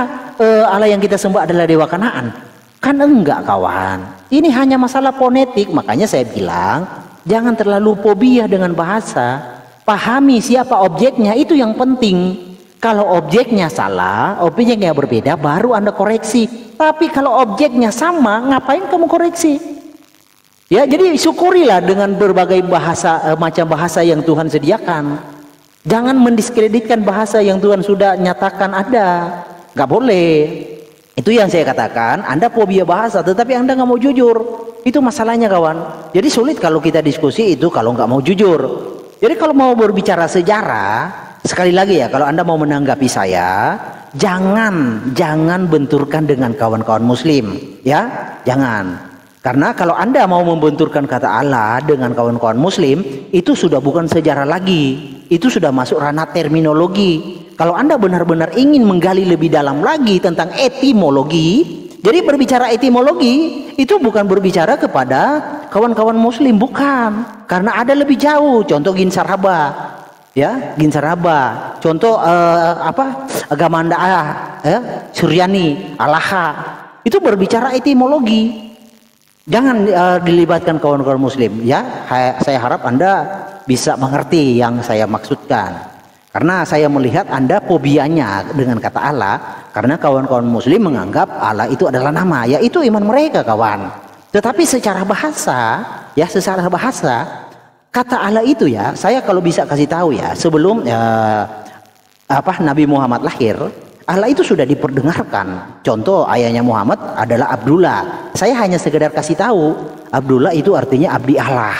Allah yang kita sembah adalah dewa Kanaan? Kan enggak kawan. Ini hanya masalah fonetik. Makanya saya bilang, jangan terlalu fobia dengan bahasa. Pahami siapa objeknya, itu yang penting. Kalau objeknya salah, objeknya berbeda, baru Anda koreksi. Tapi kalau objeknya sama, ngapain kamu koreksi? Ya, jadi syukurilah dengan berbagai bahasa, macam bahasa yang Tuhan sediakan. Jangan mendiskreditkan bahasa yang Tuhan sudah nyatakan ada. nggak boleh. Itu yang saya katakan, Anda fobia bahasa tetapi Anda nggak mau jujur. Itu masalahnya kawan. Jadi sulit kalau kita diskusi itu kalau nggak mau jujur. Jadi kalau mau berbicara sejarah, sekali lagi ya, kalau Anda mau menanggapi saya, jangan benturkan dengan kawan-kawan muslim, ya. Jangan. Karena kalau Anda mau membenturkan kata Allah dengan kawan-kawan muslim, itu sudah bukan sejarah lagi. Itu sudah masuk ranah terminologi. Kalau Anda benar-benar ingin menggali lebih dalam lagi tentang etimologi, jadi berbicara etimologi itu bukan berbicara kepada kawan-kawan muslim, bukan. Karena ada lebih jauh, contoh Ginsaraba, ya, Ginsaraba, contoh agama Anda, ya, Suryani, Alaha, itu berbicara etimologi. Jangan dilibatkan kawan-kawan muslim, ya. Saya harap Anda bisa mengerti yang saya maksudkan. Karena saya melihat Anda fobianya dengan kata Allah, karena kawan-kawan muslim menganggap Allah itu adalah nama, ya itu iman mereka kawan. Tetapi secara bahasa, ya secara bahasa, kata Allah itu ya, saya kalau bisa kasih tahu ya, sebelum Nabi Muhammad lahir, Allah itu sudah diperdengarkan. Contoh ayahnya Muhammad adalah Abdullah. Saya hanya sekedar kasih tahu, Abdullah itu artinya abdi Allah.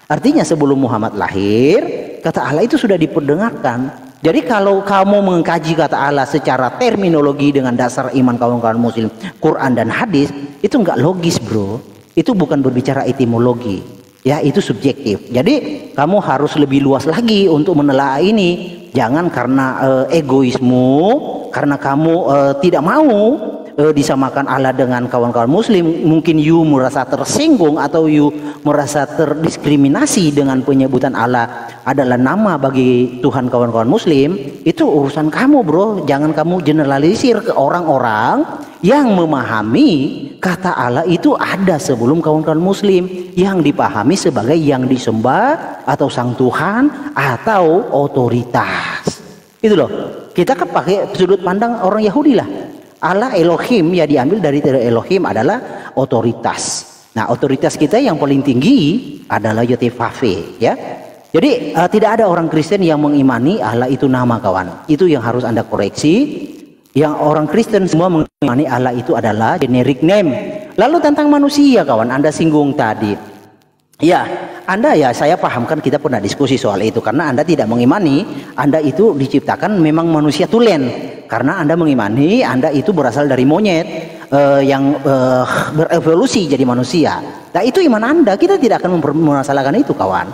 Artinya sebelum Muhammad lahir, kata Allah itu sudah diperdengarkan. Jadi kalau kamu mengkaji kata Allah secara terminologi dengan dasar iman kawan-kawan muslim, Quran dan hadis, itu nggak logis bro. Itu bukan berbicara etimologi, ya itu subjektif. Jadi kamu harus lebih luas lagi untuk menelaah ini. Jangan karena egoismu, karena kamu tidak mau disamakan Allah dengan kawan-kawan muslim, mungkin you merasa tersinggung atau you merasa terdiskriminasi dengan penyebutan Allah adalah nama bagi Tuhan kawan-kawan muslim. Itu urusan kamu bro. Jangan kamu generalisir ke orang-orang yang memahami kata Allah itu ada sebelum kawan-kawan muslim, yang dipahami sebagai yang disembah atau sang Tuhan atau otoritas. Itu loh, kita kan pakai sudut pandang orang Yahudi lah. Allah Elohim ya diambil dari Elohim adalah otoritas. Nah otoritas kita yang paling tinggi adalah Yotevave, ya. Jadi tidak ada orang Kristen yang mengimani Allah itu nama kawan. Itu yang harus Anda koreksi. Yang orang Kristen semua mengimani Allah itu adalah generic name. Lalu tentang manusia kawan, Anda singgung tadi. Ya, Anda ya saya pahamkan, kita pernah diskusi soal itu. Karena Anda tidak mengimani Anda itu diciptakan memang manusia tulen. Karena Anda mengimani Anda itu berasal dari monyet yang berevolusi jadi manusia. Nah itu iman Anda, kita tidak akan mempermasalahkan itu kawan.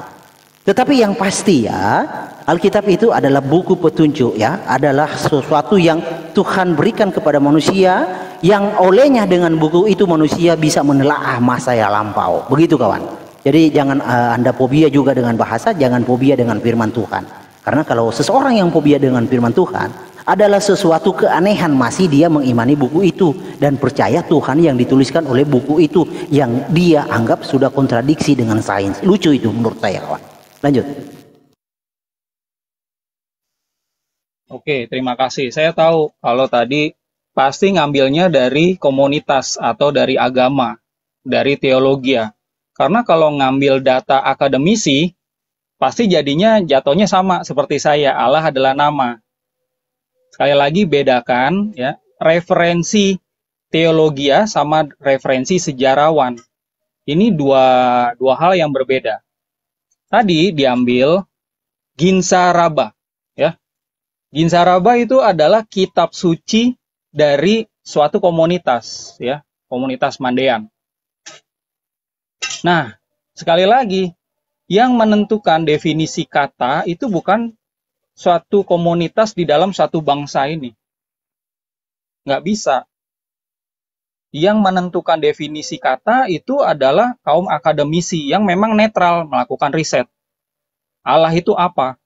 Tetapi yang pasti ya, Alkitab itu adalah buku petunjuk ya, adalah sesuatu yang Tuhan berikan kepada manusia, yang olehnya dengan buku itu manusia bisa menelaah masa yang lampau. Begitu kawan. Jadi jangan Anda fobia juga dengan bahasa, jangan fobia dengan firman Tuhan. Karena kalau seseorang yang fobia dengan firman Tuhan adalah sesuatu keanehan, masih dia mengimani buku itu dan percaya Tuhan yang dituliskan oleh buku itu yang dia anggap sudah kontradiksi dengan sains. Lucu itu menurut saya kawan. Lanjut. Oke, terima kasih. Saya tahu kalau tadi pasti ngambilnya dari komunitas atau dari agama, dari teologi ya. Karena kalau ngambil data akademisi, pasti jadinya jatuhnya sama seperti saya, Allah adalah nama. Sekali lagi bedakan ya, referensi teologi sama referensi sejarawan. Ini dua hal yang berbeda. Tadi diambil Ginsaraba ya. Ginsaraba itu adalah kitab suci dari suatu komunitas ya, komunitas Mandean. Nah, sekali lagi yang menentukan definisi kata itu bukan suatu komunitas di dalam satu bangsa ini. Nggak bisa. Yang menentukan definisi kata itu adalah kaum akademisi yang memang netral melakukan riset. Allah itu apa?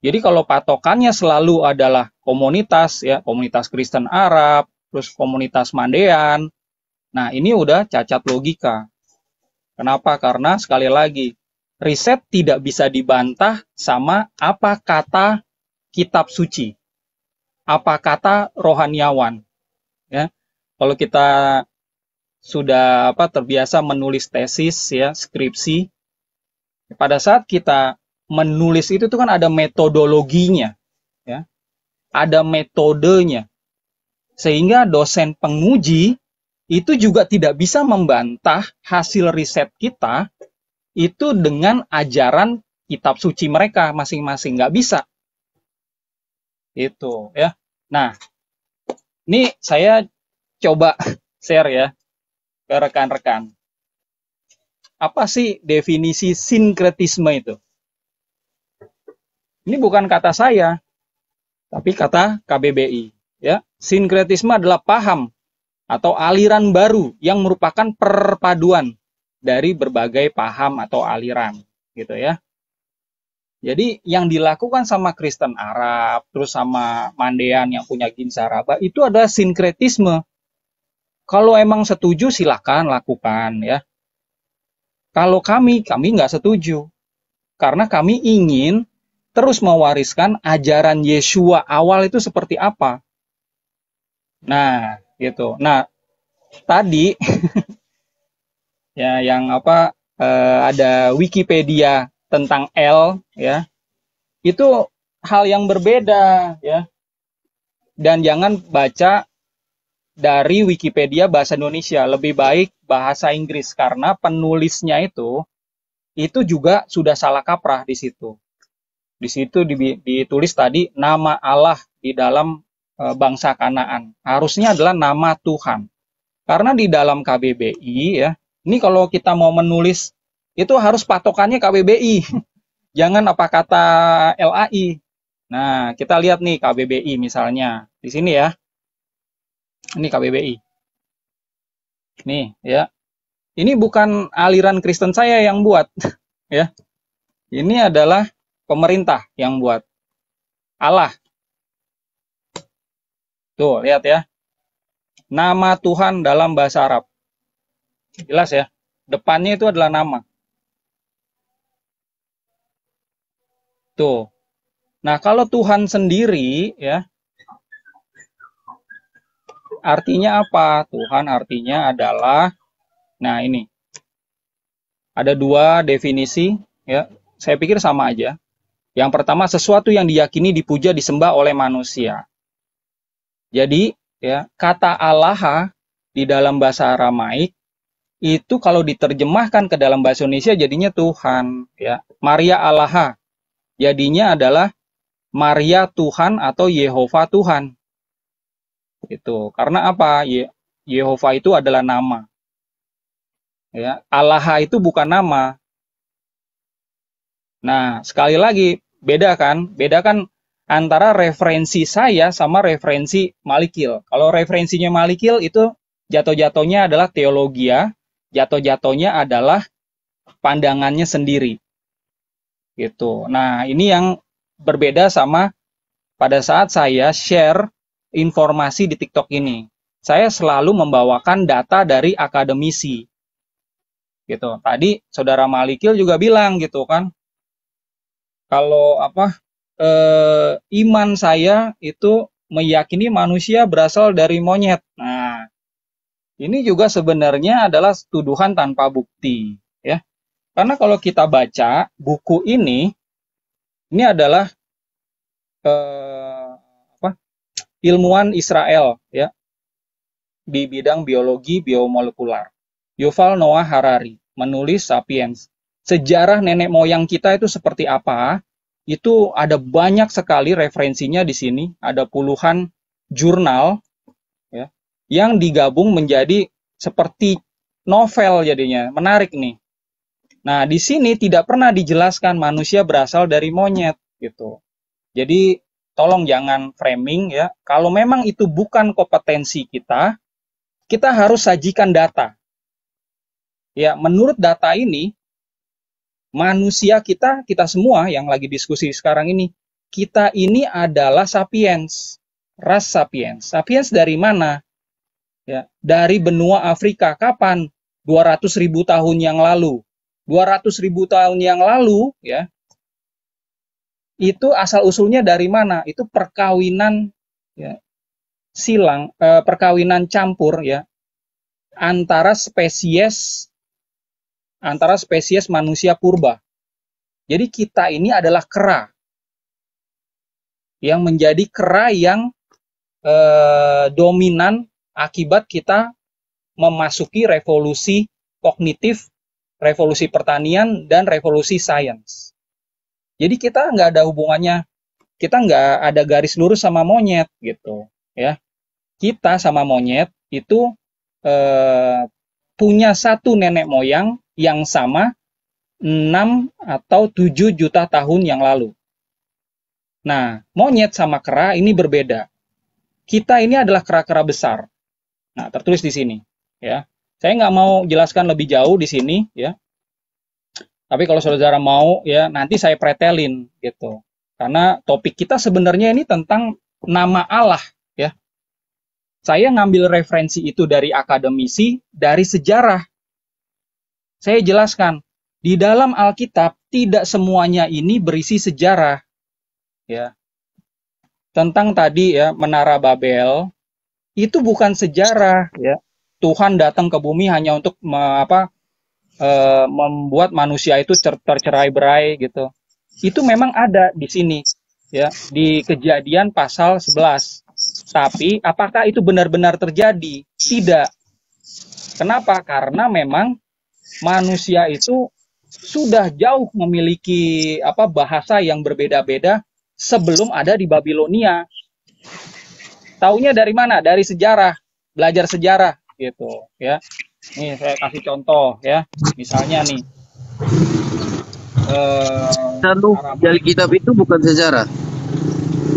Jadi kalau patokannya selalu adalah komunitas ya, komunitas Kristen Arab, terus komunitas Mandean. Nah, ini udah cacat logika. Kenapa? Karena sekali lagi riset tidak bisa dibantah sama apa kata kitab suci, apa kata rohaniawan. Ya, kalau kita sudah terbiasa menulis tesis ya, skripsi, pada saat kita menulis itu tuh kan ada metodologinya, ya, ada metodenya. Sehingga dosen penguji itu juga tidak bisa membantah hasil riset kita itu dengan ajaran kitab suci mereka masing-masing. Nggak bisa. Itu ya. Nah, ini saya coba share ya ke rekan-rekan. Apa sih definisi sinkretisme itu? Ini bukan kata saya, tapi kata KBBI. Ya, sinkretisme adalah paham atau aliran baru yang merupakan perpaduan dari berbagai paham atau aliran, gitu ya. Jadi yang dilakukan sama Kristen Arab, terus sama Mandean yang punya Ginsaraba, itu adalah sinkretisme. Kalau emang setuju silakan lakukan ya. Kalau kami nggak setuju. Karena kami ingin terus mewariskan ajaran Yeshua awal itu seperti apa. Nah, gitu. Nah, tadi ya yang ada Wikipedia tentang L ya. Itu hal yang berbeda ya. Dan jangan baca dari Wikipedia bahasa Indonesia, lebih baik bahasa Inggris karena penulisnya itu juga sudah salah kaprah di situ. Di situ ditulis tadi nama Allah di dalam bangsa Kanaan. Harusnya adalah nama Tuhan. Karena di dalam KBBI ya, ini kalau kita mau menulis itu harus patokannya KBBI. Jangan apa kata LAI. Nah, kita lihat nih KBBI misalnya. Di sini ya. Ini KBBI. Nih ya. Ini bukan aliran Kristen saya yang buat ya. Ini adalah pemerintah yang buat. Allah. Tuh, lihat ya. Nama Tuhan dalam bahasa Arab. Jelas ya. Depannya itu adalah nama. Tuh. Nah, kalau Tuhan sendiri ya, artinya apa? Tuhan artinya adalah, nah ini, ada dua definisi ya. Saya pikir sama aja. Yang pertama, sesuatu yang diyakini, dipuja, disembah oleh manusia. Jadi ya, kata Allah di dalam bahasa Aramaik itu kalau diterjemahkan ke dalam bahasa Indonesia jadinya Tuhan ya. Maria Allah jadinya adalah Maria Tuhan atau Yehova Tuhan. Itu karena apa? Yehova itu adalah nama. Ya, Allah itu bukan nama. Nah, sekali lagi beda kan antara referensi saya sama referensi Malikil. Kalau referensinya Malikil itu jatuh-jatuhnya adalah teologia, jatuh-jatuhnya adalah pandangannya sendiri. Gitu. Nah, ini yang berbeda sama pada saat saya share informasi di TikTok ini. Saya selalu membawakan data dari akademisi. Gitu. Tadi saudara Malikil juga bilang gitu kan. Kalau iman saya itu meyakini manusia berasal dari monyet. Nah, ini juga sebenarnya adalah tuduhan tanpa bukti, ya. Karena kalau kita baca buku ini adalah ilmuwan Israel, ya, di bidang biologi biomolekular. Yuval Noah Harari menulis Sapiens. Sejarah nenek moyang kita itu seperti apa? Itu ada banyak sekali referensinya di sini. Ada puluhan jurnal, ya, yang digabung menjadi seperti novel jadinya. Menarik nih. Nah, di sini tidak pernah dijelaskan manusia berasal dari monyet gitu. Jadi tolong jangan framing ya. Kalau memang itu bukan kompetensi kita harus sajikan data. Ya, menurut data ini manusia kita semua yang lagi diskusi sekarang ini, kita ini adalah sapiens, ras sapiens. Sapiens dari mana? Ya, dari benua Afrika. Kapan? 200.000 tahun yang lalu. 200.000 tahun yang lalu, ya, itu asal usulnya dari mana? Itu perkawinan, ya, perkawinan campur, ya, antara spesies manusia purba. Jadi kita ini adalah kera yang menjadi kera yang dominan akibat kita memasuki revolusi kognitif, revolusi pertanian, dan revolusi sains. Jadi kita nggak ada hubungannya, kita nggak ada garis lurus sama monyet gitu, ya. Kita sama monyet itu punya satu nenek moyang yang sama 6 atau 7 juta tahun yang lalu. Nah, monyet sama kera ini berbeda. Kita ini adalah kera-kera besar. Nah, tertulis di sini, ya. Saya nggak mau jelaskan lebih jauh di sini, ya. Tapi kalau saudara mau, ya nanti saya pretelin, gitu. Karena topik kita sebenarnya ini tentang nama Allah, ya. Saya ngambil referensi itu dari akademisi, dari sejarah. Saya jelaskan, di dalam Alkitab tidak semuanya ini berisi sejarah, ya. Tentang tadi ya Menara Babel itu bukan sejarah, ya. Tuhan datang ke bumi hanya untuk membuat manusia itu tercerai-berai gitu. Itu memang ada di sini, ya, di Kejadian pasal 11. Tapi apakah itu benar-benar terjadi? Tidak. Kenapa? Karena memang manusia itu sudah jauh memiliki bahasa yang berbeda-beda sebelum ada di Babilonia. Taunya dari mana? Dari sejarah, belajar sejarah gitu, ya. Nih saya kasih contoh, ya. Misalnya nih, dari kitab itu bukan sejarah.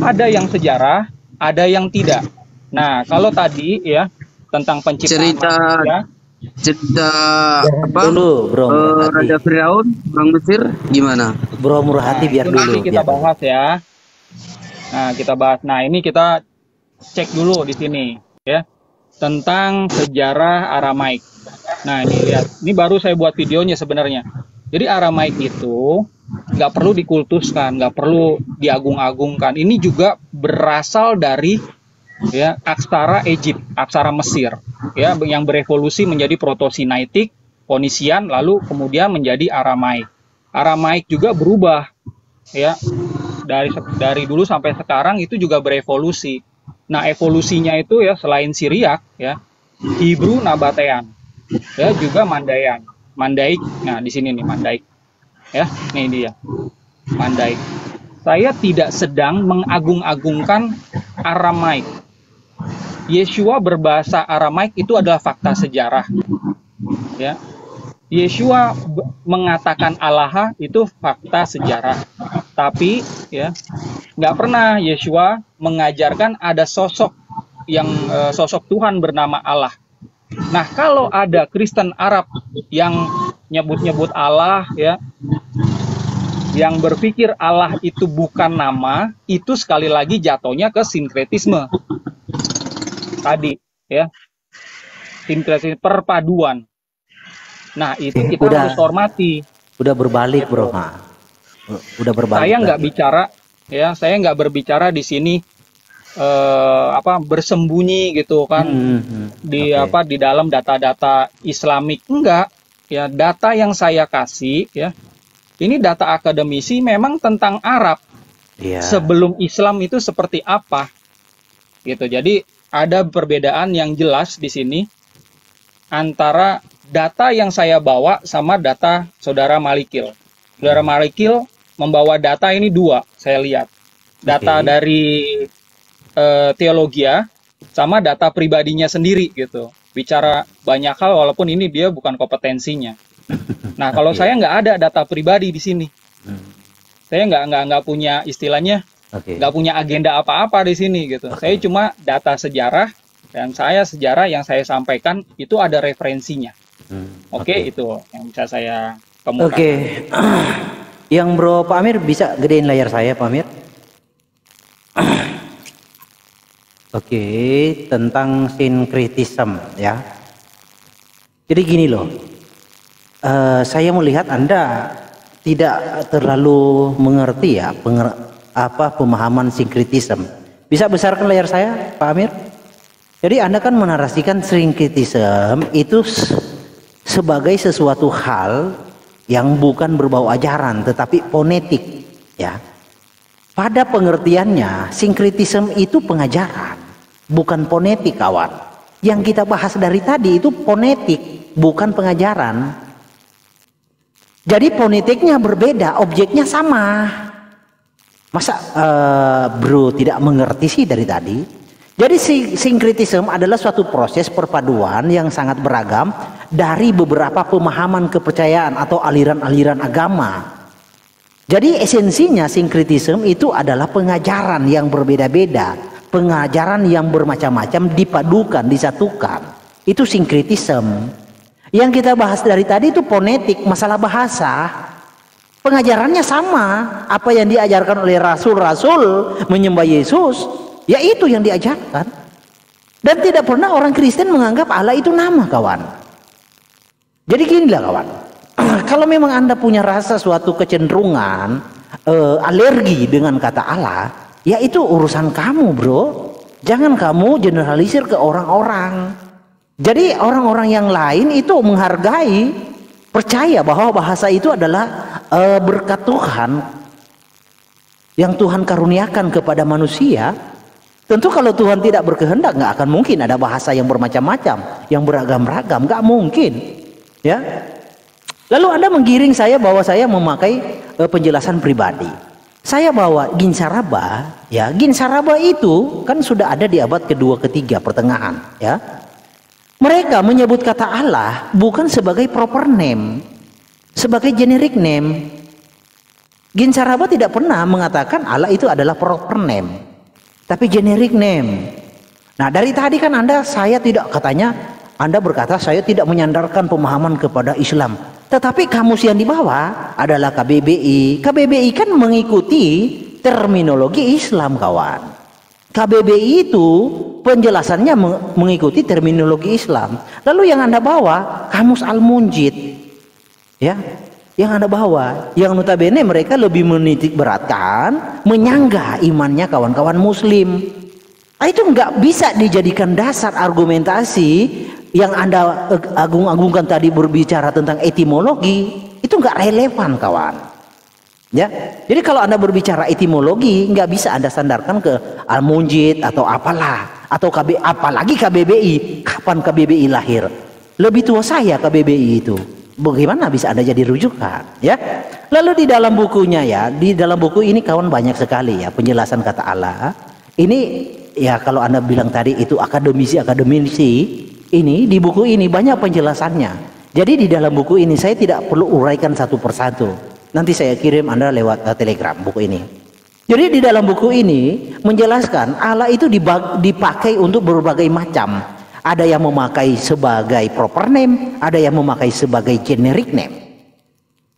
ada yang sejarah, ada yang tidak. Nah, kalau tadi ya tentang penciptaan manusia, cerita apa? Dulu, Bro. Raja Firaun, orang Mesir, gimana? Bro murah hati biar itu dulu. nanti kita bahas ya. Nah, kita bahas. Nah, ini kita cek dulu di sini, ya, tentang sejarah Aramaik. Nah, ini lihat. Ini baru saya buat videonya sebenarnya. Jadi Aramaik itu nggak perlu dikultuskan, nggak perlu diagung-agungkan. Ini juga berasal dari ya aksara Egypt, aksara Mesir, ya, yang berevolusi menjadi Proto-Sinaitik, Fonisian, lalu kemudian menjadi Aramaik. Aramaik juga berubah, ya, dari dulu sampai sekarang itu juga berevolusi. Nah, evolusinya itu ya selain Syriak, ya, Hebrew Nabatean, ya, juga Mandaik. Nah, di sini nih Mandaik, ya, nih dia Mandaik. Saya tidak sedang mengagung-agungkan Aramaik. Yeshua berbahasa Aramaik itu adalah fakta sejarah, ya. Yeshua mengatakan Allah itu fakta sejarah. Tapi ya nggak pernah Yeshua mengajarkan ada sosok sosok Tuhan bernama Allah. Nah, kalau ada Kristen Arab yang nyebut-nyebut Allah, ya, yang berpikir Allah itu bukan nama, itu sekali lagi jatuhnya ke sinkretisme. Tadi, ya, sinkretisme, perpaduan. Nah, itu kita harus hormati. Udah berbalik, Bro. Udah berbalik. Saya nggak bicara, ya, saya nggak berbicara di sini bersembunyi gitu kan, di dalam data-data Islamik, enggak, ya. Data yang saya kasih, ya, ini data akademisi memang tentang Arab, sebelum Islam itu seperti apa, gitu. Jadi ada perbedaan yang jelas di sini antara data yang saya bawa sama data saudara Malikil. Saudara Malikil membawa data ini dua, saya lihat. Data dari Teologia sama data pribadinya sendiri gitu. Bicara banyak hal walaupun ini dia bukan kompetensinya. Nah, kalau saya nggak ada data pribadi di sini. Saya nggak punya istilahnya, nggak punya agenda apa-apa di sini gitu. Saya cuma data sejarah, dan sejarah yang saya sampaikan itu ada referensinya. Itu yang bisa saya kemukakan. Yang Bro Pak Amir bisa gedein layar saya, Pak Amir. Tentang sinkretisme, ya. Jadi gini loh, saya melihat Anda tidak terlalu mengerti ya pemahaman sinkretisme. Bisa besarkan layar saya, Pak Amir? Jadi Anda kan menarasikan sinkretisme itu sebagai sesuatu hal yang bukan berbau ajaran tetapi fonetik, ya. Pada pengertiannya sinkretisme itu pengajaran. bukan fonetik kawan. Yang kita bahas dari tadi itu fonetik, bukan pengajaran. Jadi fonetiknya berbeda, objeknya sama. Masa bro tidak mengerti sih dari tadi? Jadi sinkretisme adalah suatu proses perpaduan yang sangat beragam dari beberapa pemahaman kepercayaan atau aliran-aliran agama. Jadi esensinya sinkretisme itu adalah pengajaran yang berbeda-beda, pengajaran yang bermacam-macam dipadukan, disatukan. Itu sinkretisme. Yang kita bahas dari tadi itu fonetik, masalah bahasa. Pengajarannya sama, apa yang diajarkan oleh rasul-rasul menyembah Yesus, ya itu yang diajarkan. Dan tidak pernah orang Kristen menganggap Allah itu nama, kawan. Jadi ginilah kawan, kalau memang Anda punya rasa suatu kecenderungan alergi dengan kata Allah, ya itu urusan kamu bro. Jangan kamu generalisir ke orang-orang. Jadi orang-orang yang lain itu menghargai, percaya bahwa bahasa itu adalah berkat Tuhan yang Tuhan karuniakan kepada manusia. Tentu kalau Tuhan tidak berkehendak, nggak akan mungkin ada bahasa yang bermacam-macam, yang beragam-ragam, nggak mungkin. Ya, lalu Anda menggiring saya bahwa saya memakai penjelasan pribadi. Saya bawa Ginsaraba, ya Ginsaraba itu kan sudah ada di abad kedua ketiga pertengahan, ya. Mereka menyebut kata Allah bukan sebagai proper name, sebagai generic name. Ginsaraba tidak pernah mengatakan Allah itu adalah proper name, tapi generic name. Nah dari tadi kan saya tidak katanya. Anda berkata saya tidak menyandarkan pemahaman kepada Islam. Tetapi kamus yang dibawa adalah KBBI. KBBI kan mengikuti terminologi Islam kawan. KBBI itu penjelasannya mengikuti terminologi Islam. Lalu yang Anda bawa kamus Al-Munjid. Ya, yang Anda bawa. Yang notabene mereka lebih menitik beratkan, menyanggah imannya kawan-kawan muslim. Itu nggak bisa dijadikan dasar argumentasi. Yang Anda agung-agungkan tadi berbicara tentang etimologi, itu nggak relevan kawan. Ya, jadi kalau Anda berbicara etimologi nggak bisa Anda sandarkan ke Al-Munjid atau apalah, atau apalagi KBBI. Kapan KBBI lahir? Lebih tua saya KBBI itu. Bagaimana bisa Anda jadi rujukan? Ya, lalu di dalam bukunya ya, di dalam buku ini kawan banyak sekali ya penjelasan kata Allah. Ini ya kalau Anda bilang tadi itu akademisi. Ini di buku ini banyak penjelasannya. Jadi di dalam buku ini saya tidak perlu uraikan satu persatu. Nanti saya kirim Anda lewat telegram buku ini. Jadi di dalam buku ini menjelaskan Allah itu dipakai untuk berbagai macam. Ada yang memakai sebagai proper name, ada yang memakai sebagai generic name.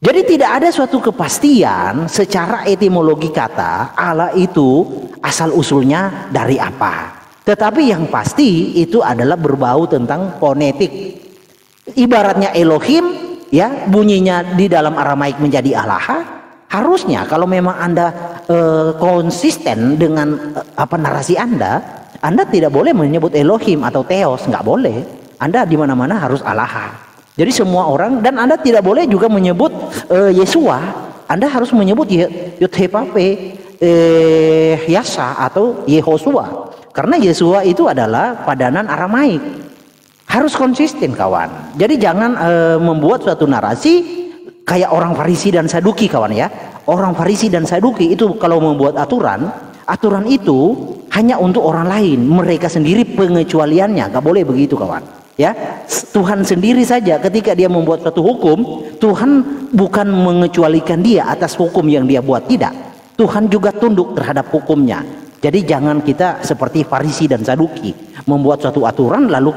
Jadi tidak ada suatu kepastian secara etimologi kata Allah itu asal usulnya dari apa. Tetapi yang pasti itu adalah berbau tentang fonetik. Ibaratnya Elohim, ya bunyinya di dalam Aramaik menjadi Allah. Harusnya kalau memang Anda konsisten dengan narasi Anda tidak boleh menyebut Elohim atau Theos, nggak boleh. Anda di mana-mana harus Allah. Jadi semua orang, dan Anda tidak boleh juga menyebut Yesua. Anda harus menyebut Yudhepape, Yasa atau Yehosua. Karena Yesua itu adalah padanan Aramaik. Harus konsisten kawan. Jadi jangan membuat suatu narasi kayak orang Farisi dan Saduki kawan ya. Orang Farisi dan Saduki itu kalau membuat aturan itu hanya untuk orang lain. Mereka sendiri pengecualiannya. Gak boleh begitu kawan. Ya, Tuhan sendiri saja ketika dia membuat suatu hukum, Tuhan bukan mengecualikan dia atas hukum yang dia buat, tidak. Tuhan juga tunduk terhadap hukumnya. Jadi jangan kita seperti Farisi dan Saduki membuat suatu aturan lalu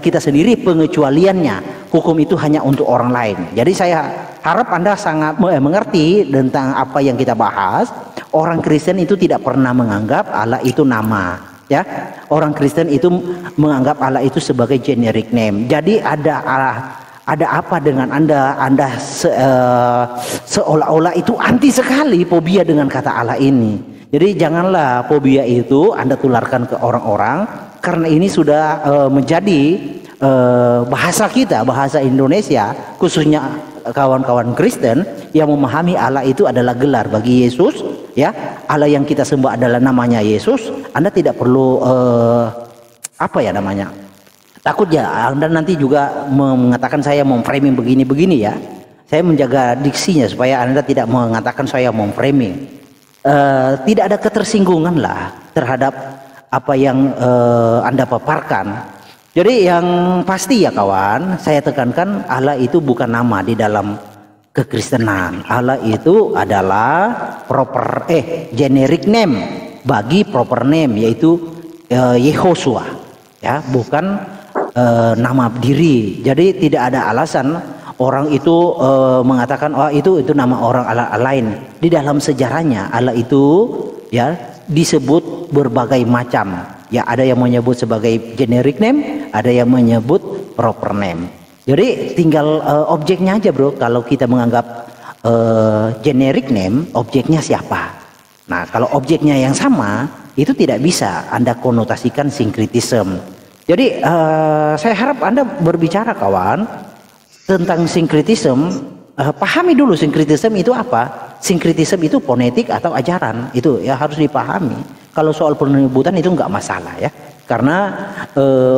kita sendiri pengecualiannya. Hukum itu hanya untuk orang lain. Jadi saya harap Anda sangat mengerti tentang apa yang kita bahas. Orang Kristen itu tidak pernah menganggap Allah itu nama, ya. Orang Kristen itu menganggap Allah itu sebagai generic name. Jadi ada apa dengan Anda seolah-olah itu anti sekali fobia dengan kata Allah ini. Jadi janganlah fobia itu Anda tularkan ke orang-orang, karena ini sudah menjadi bahasa kita, bahasa Indonesia, khususnya kawan-kawan Kristen yang memahami Allah itu adalah gelar bagi Yesus ya, Allah yang kita sembah adalah namanya Yesus, Anda tidak perlu apa ya namanya, takut ya Anda nanti juga mengatakan saya mau framing begini-begini ya. Saya menjaga diksinya supaya Anda tidak mengatakan saya mau framing. Tidak ada ketersinggungan lah terhadap apa yang Anda paparkan. Jadi yang pasti ya kawan, saya tekankan Allah itu bukan nama di dalam kekristenan. Allah itu adalah generic name bagi proper name, yaitu Yehoshua, ya, bukan nama diri. Jadi tidak ada alasan orang itu mengatakan oh itu nama orang Allah lain. Di dalam sejarahnya Allah itu ya disebut berbagai macam. Ya, ada yang menyebut sebagai generic name, ada yang menyebut proper name. Jadi tinggal objeknya aja bro. Kalau kita menganggap generic name, objeknya siapa? Nah, kalau objeknya yang sama, itu tidak bisa Anda konotasikan sinkritisme. Jadi saya harap Anda berbicara kawan tentang sinkritisme. Pahami dulu sinkritisme itu apa. Sinkritisme itu fonetik atau ajaran, itu ya harus dipahami. Kalau soal penyebutan itu nggak masalah ya, karena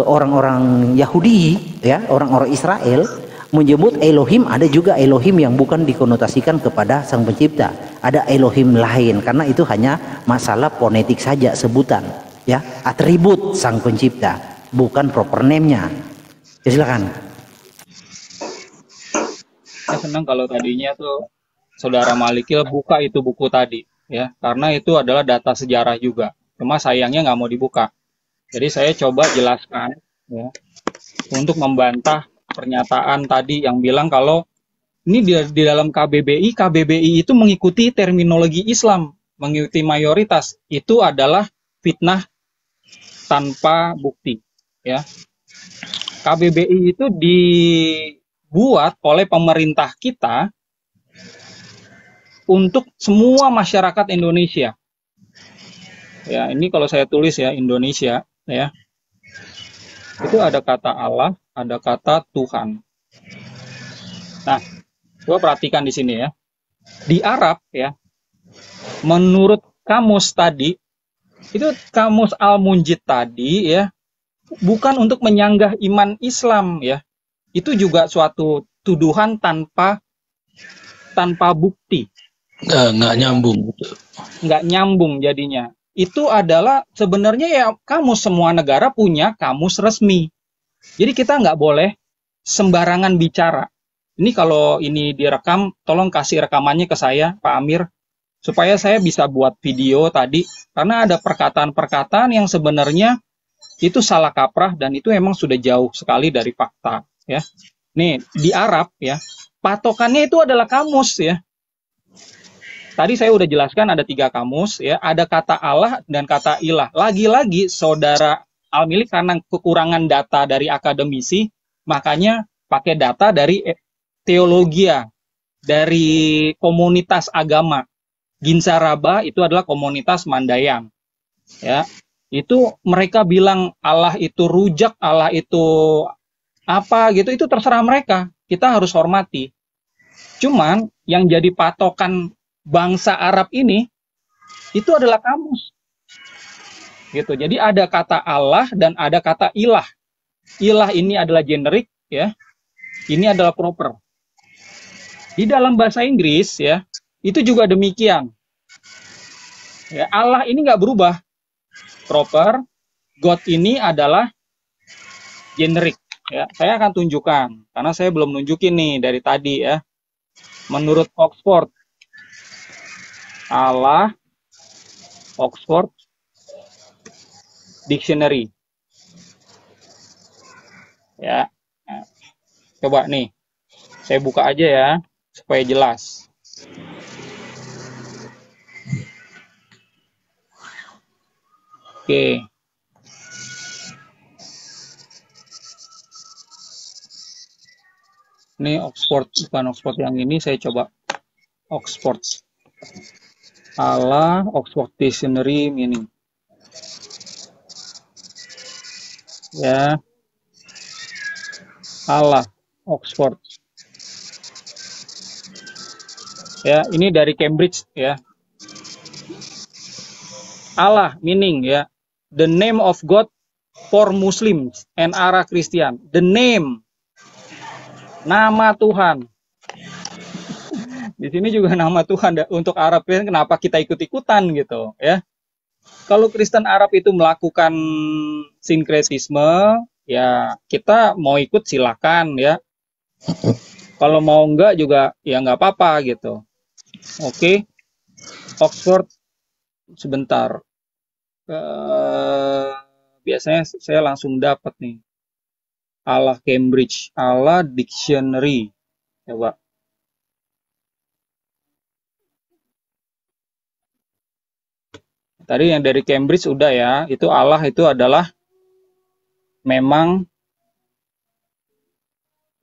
orang-orang Yahudi ya, orang-orang Israel menyebut Elohim, ada juga Elohim yang bukan dikonotasikan kepada Sang Pencipta, ada Elohim lain, karena itu hanya masalah fonetik saja sebutan ya, atribut Sang Pencipta, bukan proper name-nya. Ya, silakan. Saya senang kalau tadinya tuh Saudara Malikil buka itu buku tadi, ya, karena itu adalah data sejarah juga. Cuma sayangnya nggak mau dibuka. Jadi saya coba jelaskan, ya, untuk membantah pernyataan tadi yang bilang kalau ini di dalam KBBI itu mengikuti terminologi Islam, mengikuti mayoritas. Itu adalah fitnah tanpa bukti, ya. KBBI itu dibuat oleh pemerintah kita untuk semua masyarakat Indonesia. Ya, ini kalau saya tulis ya Indonesia, ya. Itu ada kata Allah, ada kata Tuhan. Nah, coba perhatikan di sini ya. Di Arab ya, menurut kamus tadi, itu kamus Al-Munjid tadi ya, bukan untuk menyanggah iman Islam ya. Itu juga suatu tuduhan tanpa bukti. Nggak nyambung. Nggak nyambung jadinya. Itu adalah sebenarnya ya kamus semua negara punya kamus resmi. Jadi kita nggak boleh sembarangan bicara. Ini kalau ini direkam, tolong kasih rekamannya ke saya, Pak Amir, supaya saya bisa buat video tadi. Karena ada perkataan-perkataan yang sebenarnya itu salah kaprah dan itu emang sudah jauh sekali dari fakta. Ya, nih di Arab ya, patokannya itu adalah kamus ya. Tadi saya udah jelaskan ada 3 kamus ya, ada kata Allah dan kata ilah. Lagi-lagi saudara Al-Milik karena kekurangan data dari akademisi, makanya pakai data dari teologia, dari komunitas agama. Ginsaraba itu adalah komunitas Mandailing. Ya, itu mereka bilang Allah itu rujak, Allah itu apa gitu, itu terserah mereka. Kita harus hormati. Cuman yang jadi patokan bangsa Arab ini itu adalah kamus. Gitu. Jadi ada kata Allah dan ada kata ilah. Ilah ini adalah generik ya. Ini adalah proper. Di dalam bahasa Inggris ya, itu juga demikian. Ya, Allah ini nggak berubah. Proper, God ini adalah generik. Ya, saya akan tunjukkan karena saya belum nunjukin nih dari tadi ya. Menurut Oxford, Allah, Oxford Dictionary. Ya, nah, coba nih, saya buka aja ya supaya jelas. Oke. Ini Oxford, bukan Oxford yang ini, saya coba Oxford. Allah, Oxford Dictionary meaning. Ya. Allah, Oxford. Ya, ini dari Cambridge ya. Allah meaning ya. The name of God for Muslims and Arab Christian. The name, nama Tuhan. Di sini juga nama Tuhan untuk Arab Kristen. Kenapa kita ikut-ikutan gitu ya? Kalau Kristen Arab itu melakukan sinkretisme, ya kita mau ikut silakan ya. Kalau mau enggak juga ya nggak apa-apa gitu. Oke. Oxford sebentar. Biasanya saya langsung dapat nih. Allah Cambridge, Allah Dictionary. Coba. Tadi yang dari Cambridge udah ya. Itu Allah itu adalah memang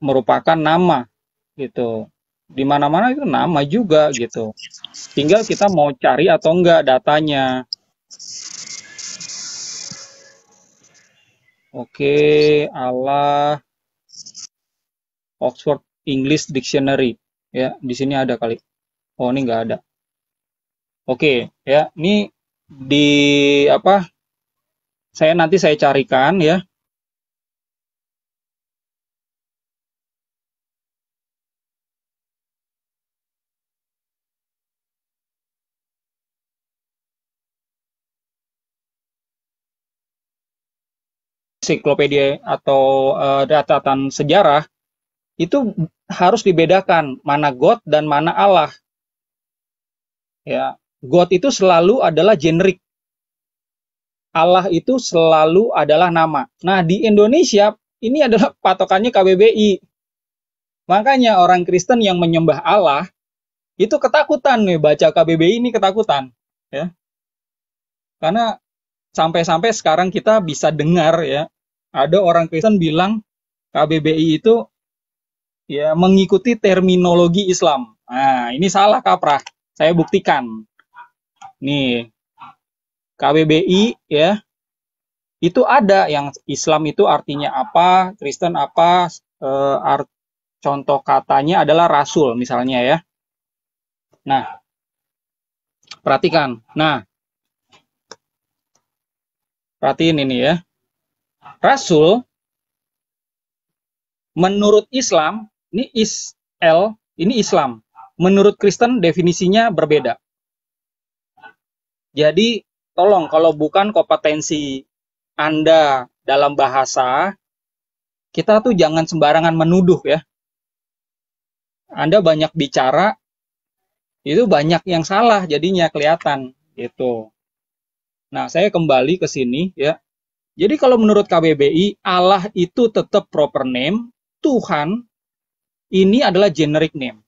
merupakan nama gitu. Di mana-mana itu nama juga gitu. Tinggal kita mau cari atau enggak datanya. Oke, Allah Oxford English Dictionary ya, di sini ada kali. Oh, ini nggak ada. Oke, ya, ini di apa? Nanti saya carikan ya. Ensiklopedia atau catatan sejarah itu harus dibedakan mana God dan mana Allah. Ya, God itu selalu adalah generik. Allah itu selalu adalah nama. Nah, di Indonesia ini adalah patokannya KBBI. Makanya orang Kristen yang menyembah Allah itu ketakutan nih baca KBBI ini ketakutan, ya. Karena sampai-sampai sekarang kita bisa dengar ya, ada orang Kristen bilang KBBI itu ya mengikuti terminologi Islam. Nah, ini salah kaprah. Saya buktikan. Nih, KBBI ya, itu ada yang Islam itu artinya apa, Kristen apa, contoh katanya adalah Rasul misalnya ya. Nah, perhatikan. Nah, perhatiin ini ya. Rasul menurut Islam, ini ini Islam. Menurut Kristen definisinya berbeda. Jadi, tolong kalau bukan kompetensi Anda dalam bahasa, kita tuh jangan sembarangan menuduh ya. Anda banyak bicara, itu banyak yang salah jadinya kelihatan gitu. Nah, saya kembali ke sini ya. Jadi kalau menurut KBBI, Allah itu tetap proper name, Tuhan ini adalah generic name.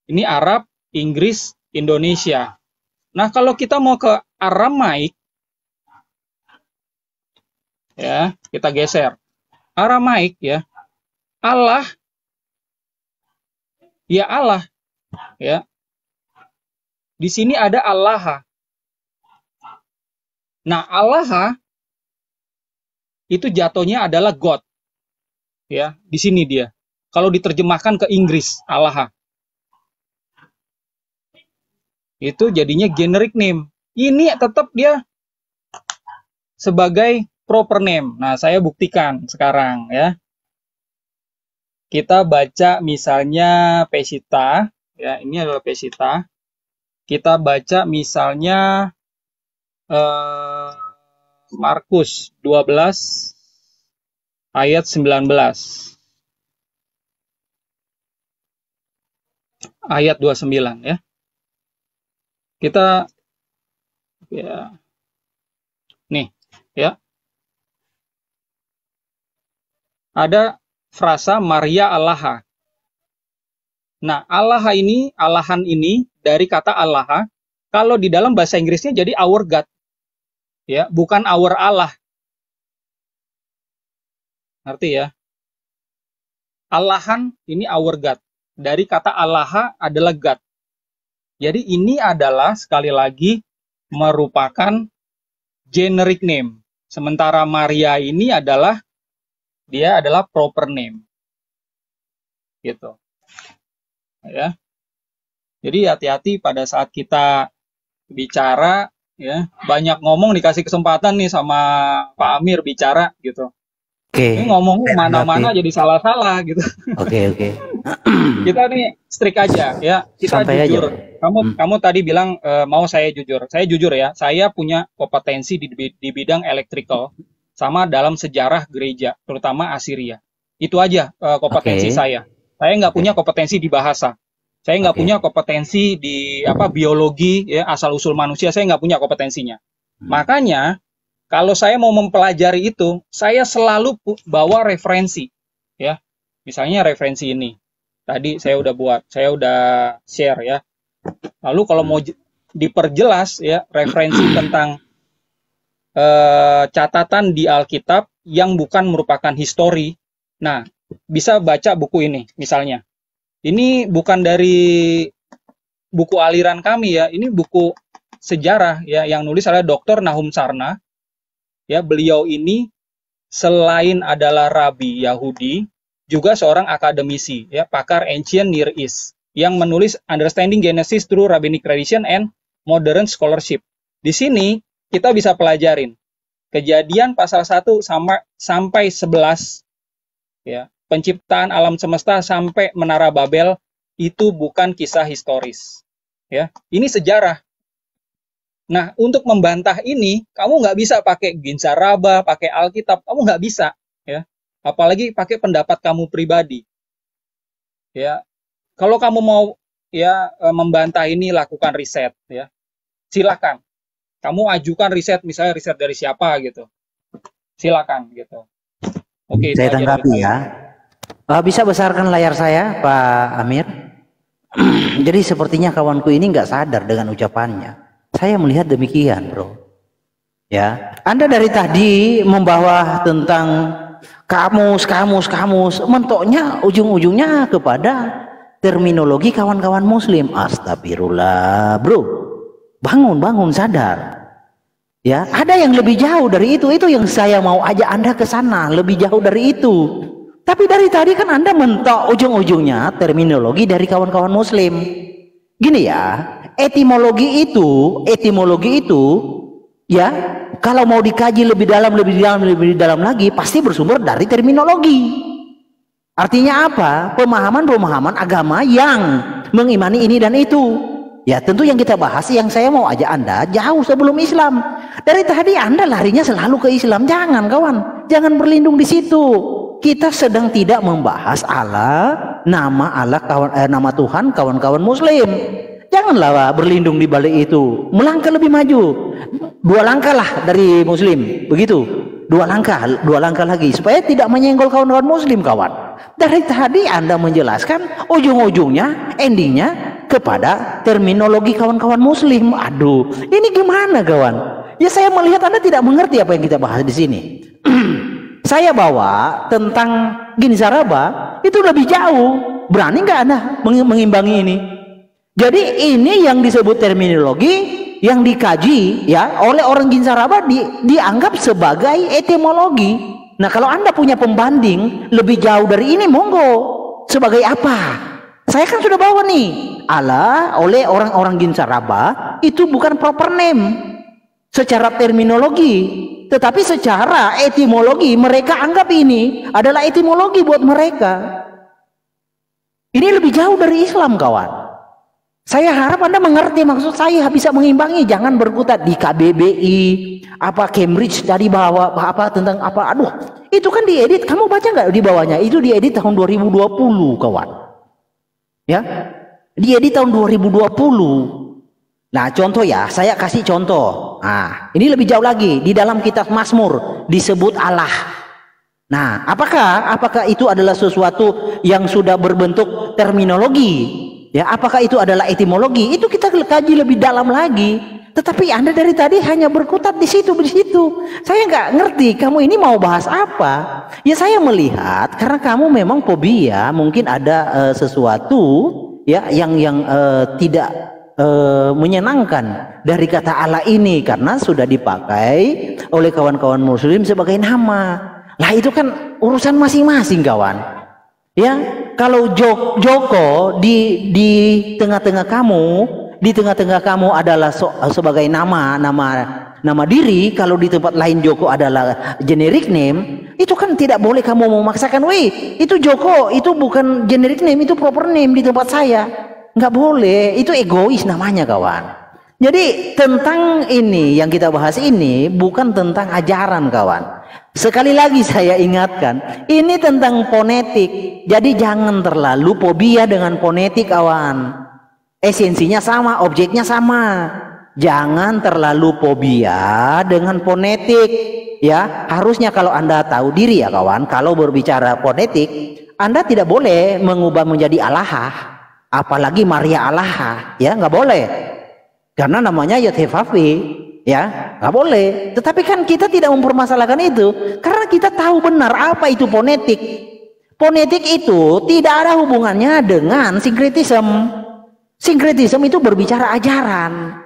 Ini Arab, Inggris, Indonesia. Nah, kalau kita mau ke Aramaik, ya, kita geser. Aramaik ya. Allah ya Allah ya. Di sini ada Allah. Nah, Allah itu jatuhnya adalah God. Ya, di sini dia. Kalau diterjemahkan ke Inggris, Allah. Itu jadinya generic name. Ini tetap dia sebagai proper name. Nah, saya buktikan sekarang ya. Kita baca misalnya Pesita, ya, ini adalah Pesita. Kita baca misalnya Markus 12 ayat 19. Ayat 29 ya. Kita ya nih ya. Ada frasa Maria Allaha. Nah, Allaha ini, Allahan ini dari kata Allaha, kalau di dalam bahasa Inggrisnya jadi our God. Ya, bukan our Allah. Ngerti ya? Allahan ini our God. Dari kata Allaha adalah God. Jadi ini adalah sekali lagi merupakan generic name. Sementara Maria ini adalah dia adalah proper name. Gitu. Ya. Jadi hati-hati pada saat kita bicara ya. Banyak ngomong dikasih kesempatan nih sama Pak Amir bicara gitu. Oke. Ini ngomong mana-mana jadi salah-salah gitu. Oke. Kita nih strict aja ya. Kita Santai jujur. aja. Kamu tadi bilang mau saya jujur. Saya jujur ya. Saya punya kompetensi di bidang electrical sama dalam sejarah gereja, terutama Assyria. Itu aja kompetensi saya. Saya nggak punya kompetensi di bahasa. Saya nggak punya kompetensi di biologi ya, asal usul manusia. Saya nggak punya kompetensinya. Makanya kalau saya mau mempelajari itu, saya selalu bawa referensi ya. Misalnya referensi ini. Tadi saya udah buat, saya udah share ya. Lalu kalau mau diperjelas ya referensi tentang catatan di Alkitab yang bukan merupakan histori. Nah, bisa baca buku ini misalnya. Ini bukan dari buku aliran kami ya, ini buku sejarah ya yang nulis adalah Dr. Nahum Sarna. Ya, beliau ini selain adalah rabi Yahudi, juga seorang akademisi ya, pakar Ancient Near East yang menulis Understanding Genesis Through Rabbinic Tradition and Modern Scholarship. Di sini kita bisa pelajarin Kejadian pasal 1 sampai 11 ya. Penciptaan alam semesta sampai Menara Babel itu bukan kisah historis. Ya, ini sejarah. Nah, untuk membantah ini, kamu nggak bisa pakai Ginsa Raba, pakai Alkitab, kamu nggak bisa. Ya, apalagi pakai pendapat kamu pribadi. Ya, kalau kamu mau ya membantah ini, lakukan riset. Ya, silakan. Kamu ajukan riset, misalnya riset dari siapa gitu. Silakan gitu. Oke, saya tanggapi ya. Bisa besarkan layar saya, Pak Amir. Jadi sepertinya kawanku ini nggak sadar dengan ucapannya. Saya melihat demikian, bro. Ya, Anda dari tadi membawa tentang kamus, mentoknya ujung-ujungnya kepada terminologi kawan-kawan Muslim. Astagfirullah, bro. Bangun, sadar. Ya, ada yang lebih jauh dari itu. Itu yang saya mau ajak Anda ke sana, lebih jauh dari itu. Tapi dari tadi kan Anda mentok ujung-ujungnya terminologi dari kawan-kawan Muslim. Gini ya, etimologi itu ya, kalau mau dikaji lebih dalam lagi pasti bersumber dari terminologi. Artinya apa? Pemahaman agama yang mengimani ini dan itu. Ya, tentu yang kita bahas, yang saya mau ajak Anda jauh sebelum Islam. Dari tadi Anda larinya selalu ke Islam. Jangan, kawan. Jangan berlindung di situ. Kita sedang tidak membahas nama Tuhan kawan-kawan Muslim. Janganlah berlindung di balik itu. Melangkah lebih maju. 2 langkah lah dari Muslim. Begitu. 2 langkah lagi supaya tidak menyenggol kawan-kawan Muslim, kawan. Dari tadi Anda menjelaskan ujung-ujungnya, endingnya kepada terminologi kawan-kawan Muslim. Aduh, ini gimana, kawan? Ya, saya melihat Anda tidak mengerti apa yang kita bahas di sini. Saya bawa tentang Ginsa Raba itu lebih jauh. Berani nggak Anda mengimbangi ini? Jadi ini yang disebut terminologi yang dikaji ya oleh orang Ginsa Raba dianggap sebagai etimologi. Nah, kalau Anda punya pembanding lebih jauh dari ini, monggo. Sebagai apa? Saya kan sudah bawa nih. Oleh orang-orang Ginsa Raba itu bukan proper name secara terminologi. Tetapi secara etimologi mereka anggap ini adalah etimologi buat mereka. Ini lebih jauh dari Islam, kawan. Saya harap Anda mengerti maksud saya, bisa mengimbangi, jangan berkutat di KBBI, Cambridge tadi bawa tentang aduh, itu kan diedit, kamu baca nggak di bawahnya? Itu diedit tahun 2020, kawan. Ya, diedit tahun 2020. Nah, contoh ya, saya kasih contoh. Nah, ini lebih jauh lagi. Di dalam kitab Mazmur disebut Allah. Nah, apakah itu adalah sesuatu yang sudah berbentuk terminologi? Ya, apakah itu adalah etimologi? Itu kita kaji lebih dalam lagi. Tetapi Anda dari tadi hanya berkutat di situ. Saya nggak ngerti kamu ini mau bahas apa. Ya, saya melihat karena kamu memang fobia, mungkin ada sesuatu ya yang tidak menyenangkan dari kata Allah ini karena sudah dipakai oleh kawan-kawan Muslim sebagai nama. Lah, itu kan urusan masing-masing, kawan. Ya, kalau Joko di tengah-tengah kamu di tengah-tengah kamu adalah sebagai nama diri, kalau di tempat lain Joko adalah generic name, itu kan tidak boleh kamu memaksakan, weh itu Joko, itu bukan generic name, itu proper name di tempat saya. Nggak boleh, itu egois namanya kawan. Jadi tentang ini yang kita bahas ini bukan tentang ajaran kawan. Sekali lagi saya ingatkan, ini tentang fonetik. Jadi jangan terlalu fobia dengan fonetik kawan. Esensinya sama, objeknya sama. Jangan terlalu fobia dengan fonetik. Ya, harusnya kalau Anda tahu diri ya kawan, kalau berbicara fonetik, Anda tidak boleh mengubah menjadi Allah. Apalagi Maria Allah, ya nggak boleh. Karena namanya Yotefafi, ya nggak boleh. Tetapi kan kita tidak mempermasalahkan itu, karena kita tahu benar apa itu fonetik. Fonetik itu tidak ada hubungannya dengan sinkretisme. Sinkretisme itu berbicara ajaran.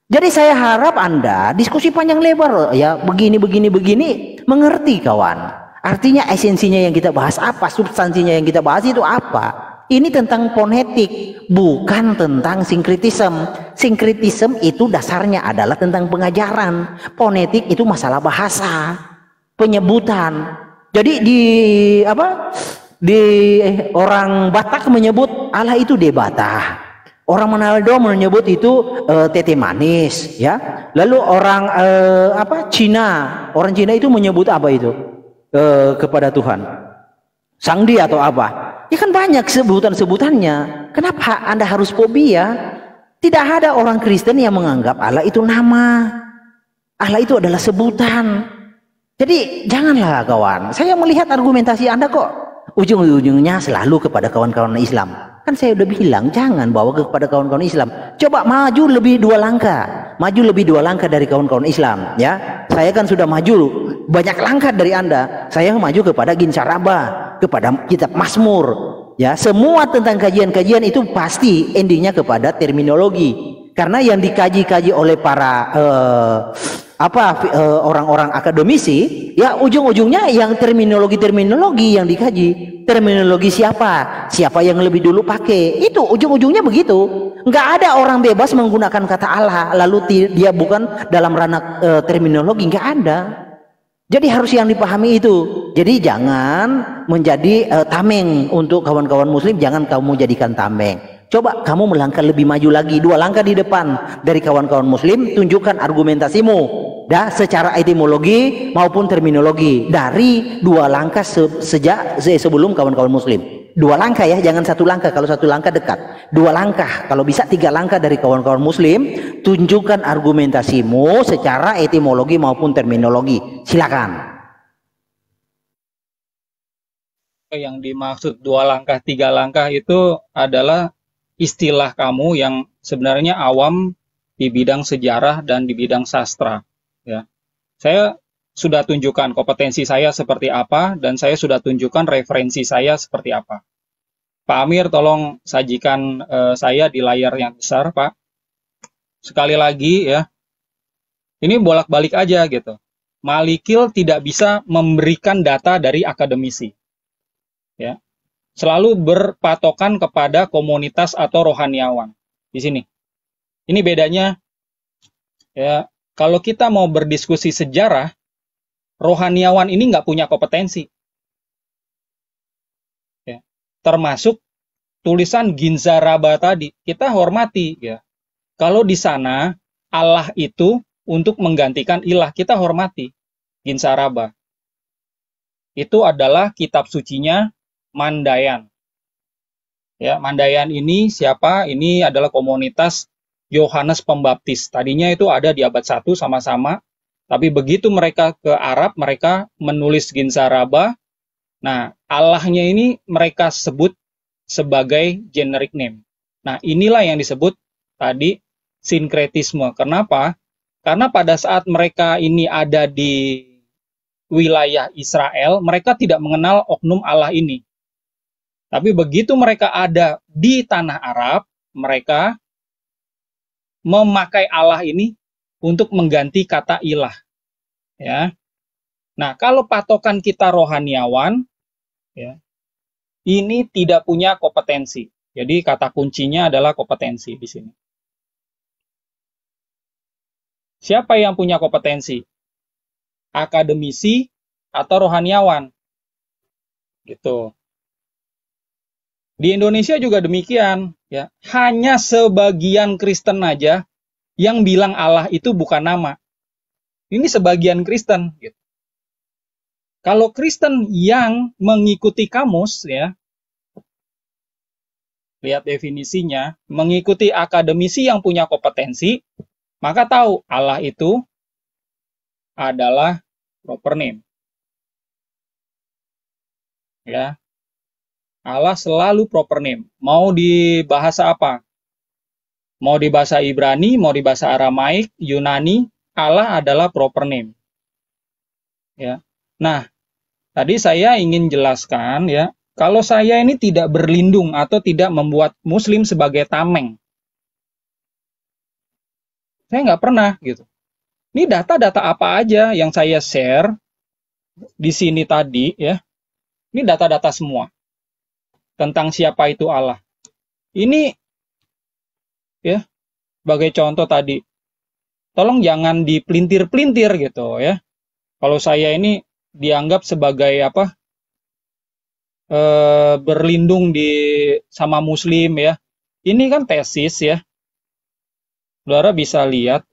Jadi saya harap Anda diskusi panjang lebar ya, begini mengerti kawan. Artinya esensinya yang kita bahas apa, substansinya yang kita bahas itu apa. Ini tentang fonetik, bukan tentang sinkretisme. Sinkretisme itu dasarnya adalah tentang pengajaran. Fonetik itu masalah bahasa, penyebutan. Jadi orang Batak menyebut Allah itu Debata. Orang Manado menyebut itu tete manis, ya. Lalu orang orang Cina itu menyebut apa itu kepada Tuhan? Sangdi atau apa? Ya kan banyak sebutan-sebutannya. Kenapa Anda harus fobia? Tidak ada orang Kristen yang menganggap Allah itu nama. Allah itu adalah sebutan. Jadi janganlah kawan. Saya melihat argumentasi Anda kok ujung-ujungnya selalu kepada kawan-kawan Islam. Kan saya udah bilang jangan bawa kepada kawan-kawan Islam. Coba maju lebih 2 langkah. Maju lebih 2 langkah dari kawan-kawan Islam, ya. Saya kan sudah maju banyak langkah dari Anda. Saya maju kepada Ginsaraba, kepada kitab Mazmur, ya. Semua tentang kajian-kajian itu pasti endingnya kepada terminologi. Karena yang dikaji-kaji oleh para orang-orang akademisi, ya ujung-ujungnya yang terminologi yang dikaji. Terminologi siapa yang lebih dulu pakai, itu ujung-ujungnya begitu. Nggak ada orang bebas menggunakan kata Allah lalu dia bukan dalam ranah terminologi, nggak ada. Jadi harus yang dipahami itu. Jadi jangan menjadi tameng untuk kawan-kawan muslim, jangan kamu jadikan tameng. Coba kamu melangkah lebih maju lagi, 2 langkah di depan dari kawan-kawan muslim, tunjukkan argumentasimu secara etimologi maupun terminologi dari 2 langkah sebelum kawan-kawan muslim. 2 langkah ya, jangan 1 langkah. Kalau 1 langkah dekat, 2 langkah, kalau bisa 3 langkah dari kawan-kawan muslim, tunjukkan argumentasimu secara etimologi maupun terminologi. Silakan. Yang dimaksud 2 langkah 3 langkah itu adalah istilah kamu yang sebenarnya awam di bidang sejarah dan di bidang sastra, ya. Saya sudah tunjukkan kompetensi saya seperti apa, dan saya sudah tunjukkan referensi saya seperti apa. Pak Amir, tolong sajikan saya di layar yang besar, Pak. Sekali lagi ya, ini bolak-balik aja gitu. Malikil tidak bisa memberikan data dari akademisi, ya. Selalu berpatokan kepada komunitas atau rohaniawan. Di sini. Ini bedanya, ya. Kalau kita mau berdiskusi sejarah, rohaniawan ini nggak punya kompetensi. Ya. Termasuk tulisan Ginzaraba tadi, kita hormati. Ya. Kalau di sana, Allah itu untuk menggantikan ilah, kita hormati. Ginzaraba. Itu adalah kitab sucinya Mandayan. Ya, Mandayan ini siapa? Ini adalah komunitas Yohanes Pembaptis. Tadinya itu ada di abad 1 sama-sama, tapi begitu mereka ke Arab, mereka menulis Ginzaraba. Nah, Allahnya ini mereka sebut sebagai generic name. Nah, inilah yang disebut tadi sinkretisme. Kenapa? Karena pada saat mereka ini ada di wilayah Israel, mereka tidak mengenal oknum Allah ini. Tapi begitu mereka ada di tanah Arab, mereka memakai Allah ini untuk mengganti kata ilah. Ya. Nah, kalau patokan kita rohaniawan, ya, ini tidak punya kompetensi. Jadi kata kuncinya adalah kompetensi di sini. Siapa yang punya kompetensi? Akademisi atau rohaniawan? Gitu. Di Indonesia juga demikian, ya. Hanya sebagian Kristen aja yang bilang Allah itu bukan nama. Ini sebagian Kristen, gitu. Kalau Kristen yang mengikuti kamus, ya, lihat definisinya, mengikuti akademisi yang punya kompetensi, maka tahu Allah itu adalah proper name. Ya, Allah selalu proper name. Mau di bahasa apa? Mau di bahasa Ibrani, mau di bahasa Aramaik, Yunani, Allah adalah proper name. Ya. Nah, tadi saya ingin jelaskan, ya, kalau saya ini tidak berlindung atau tidak membuat Muslim sebagai tameng. Saya nggak pernah, gitu. Ini data-data apa aja yang saya share di sini tadi, ya. Ini data-data semua tentang siapa itu Allah. Ini, ya, sebagai contoh tadi, tolong jangan dipelintir-pelintir gitu, ya. Kalau saya ini dianggap sebagai apa? Berlindung sama Muslim, ya. Ini kan tesis, ya. Saudara bisa lihat,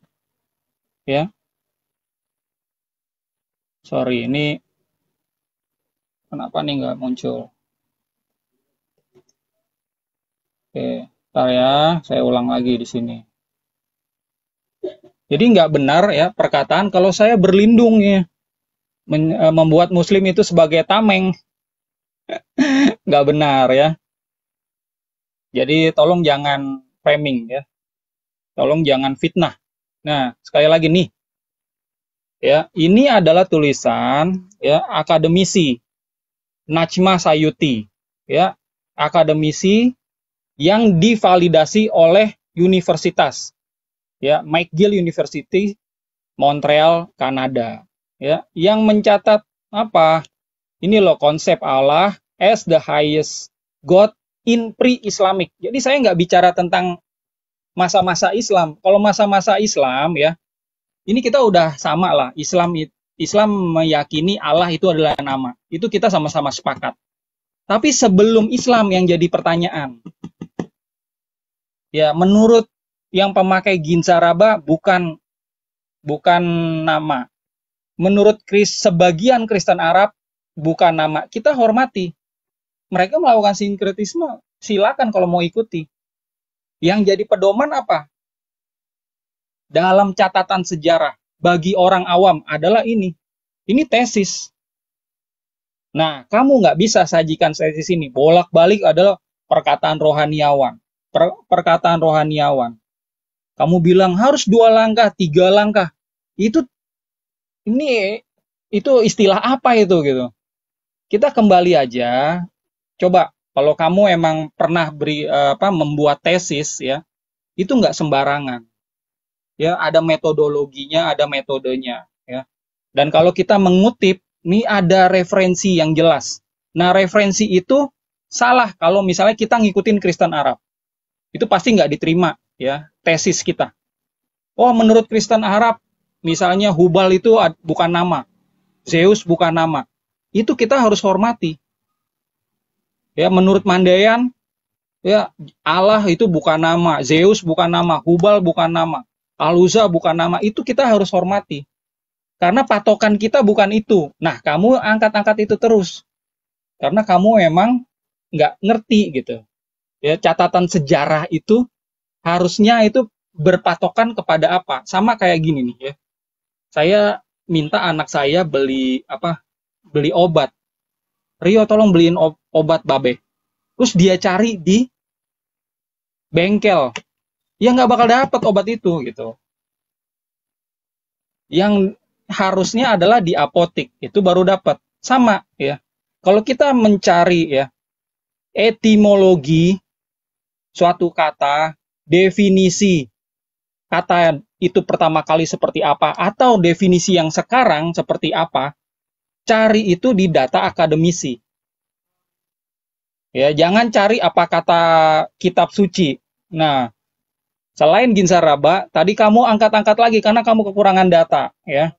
ya. Sorry, ini kenapa nih nggak muncul? Oke, bentar ya, saya ulang lagi di sini. Jadi nggak benar, ya, perkataan kalau saya berlindung, ya, membuat Muslim itu sebagai tameng. Nggak benar, ya. Jadi tolong jangan framing, ya. Tolong jangan fitnah. Nah, sekali lagi nih, ya, ini adalah tulisan, ya, akademisi Najma Sayuti, ya, akademisi yang divalidasi oleh universitas, ya, McGill University, Montreal, Kanada, ya, yang mencatat apa? Ini loh konsep Allah as the highest God in pre-Islamic. Jadi saya nggak bicara tentang masa-masa Islam. Kalau masa-masa Islam, ya, ini kita udah sama lah. Islam meyakini Allah itu adalah nama. Itu kita sama-sama sepakat. Tapi sebelum Islam yang jadi pertanyaan, ya, menurut yang pemakai Ginsaraba bukan nama. Menurut sebagian Kristen Arab bukan nama. Kita hormati. Mereka melakukan sinkretisme, silakan kalau mau ikuti. Yang jadi pedoman apa? Dalam catatan sejarah bagi orang awam adalah ini. Ini tesis. Nah, kamu nggak bisa sajikan tesis ini. Bolak-balik adalah perkataan rohaniawan. Perkataan rohaniawan. Kamu bilang harus 2 langkah, 3 langkah. Itu istilah apa itu gitu. Kita kembali aja. Coba kalau kamu emang pernah membuat tesis, ya, itu nggak sembarangan. Ya, ada metodologinya, ada metodenya, ya. Dan kalau kita mengutip, ini ada referensi yang jelas. Nah, referensi itu salah kalau misalnya kita ngikutin Kristen Arab. Itu pasti nggak diterima, ya, tesis kita. Oh, menurut Kristen Arab, misalnya Hubal itu bukan nama, Zeus bukan nama. Itu kita harus hormati. Ya, menurut Mandaean, ya, Allah itu bukan nama, Zeus bukan nama, Hubal bukan nama, Al-Uzza bukan nama. Itu kita harus hormati. Karena patokan kita bukan itu. Nah, kamu angkat-angkat itu terus. Karena kamu emang nggak ngerti gitu. Ya, catatan sejarah itu harusnya itu berpatokan kepada apa? Sama kayak gini nih, ya. Saya minta anak saya beli obat. Rio, tolong beliin obat babe. Terus dia cari di bengkel. Ya nggak bakal dapat obat itu gitu. Yang harusnya adalah di apotik, itu baru dapat. Sama, ya. Kalau kita mencari, ya, etimologi suatu kata, definisi kata itu pertama kali seperti apa, atau definisi yang sekarang seperti apa, cari itu di data akademisi. Ya, jangan cari apa kata kitab suci. Nah, Selain Ginsaraba, tadi kamu angkat-angkat lagi karena kamu kekurangan data, ya.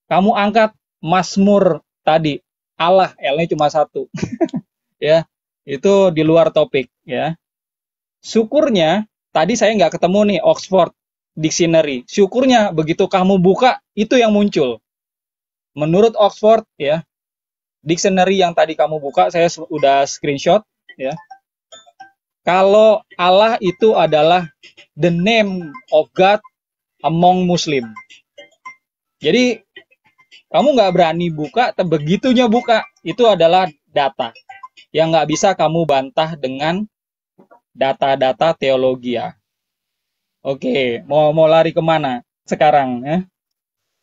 Kamu angkat Mazmur tadi, Allah, L-nya cuma satu, ya. Itu di luar topik, ya. Syukurnya, tadi saya nggak ketemu nih Oxford Dictionary. Syukurnya begitu kamu buka, itu yang muncul. Menurut Oxford, ya, dictionary yang tadi kamu buka, saya udah screenshot, ya. Kalau Allah itu adalah the name of God among Muslim. Jadi, kamu nggak berani buka, begitunya buka, itu adalah data. Yang nggak bisa kamu bantah dengan data-data teologi ya. Oke, mau lari kemana sekarang? Ya?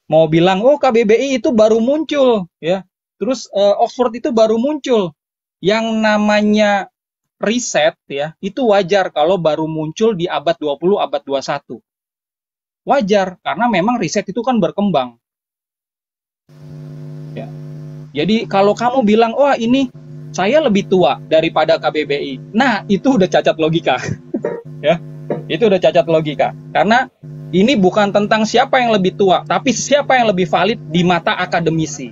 Mau bilang, oh KBBI itu baru muncul. Ya. Terus Oxford itu baru muncul. Yang namanya riset ya itu wajar kalau baru muncul di abad 20, abad 21. Wajar, karena memang riset itu kan berkembang. Ya. Jadi kalau kamu bilang, wah ini saya lebih tua daripada KBBI. Nah, itu udah cacat logika. Ya, itu udah cacat logika. Karena ini bukan tentang siapa yang lebih tua, tapi siapa yang lebih valid di mata akademisi.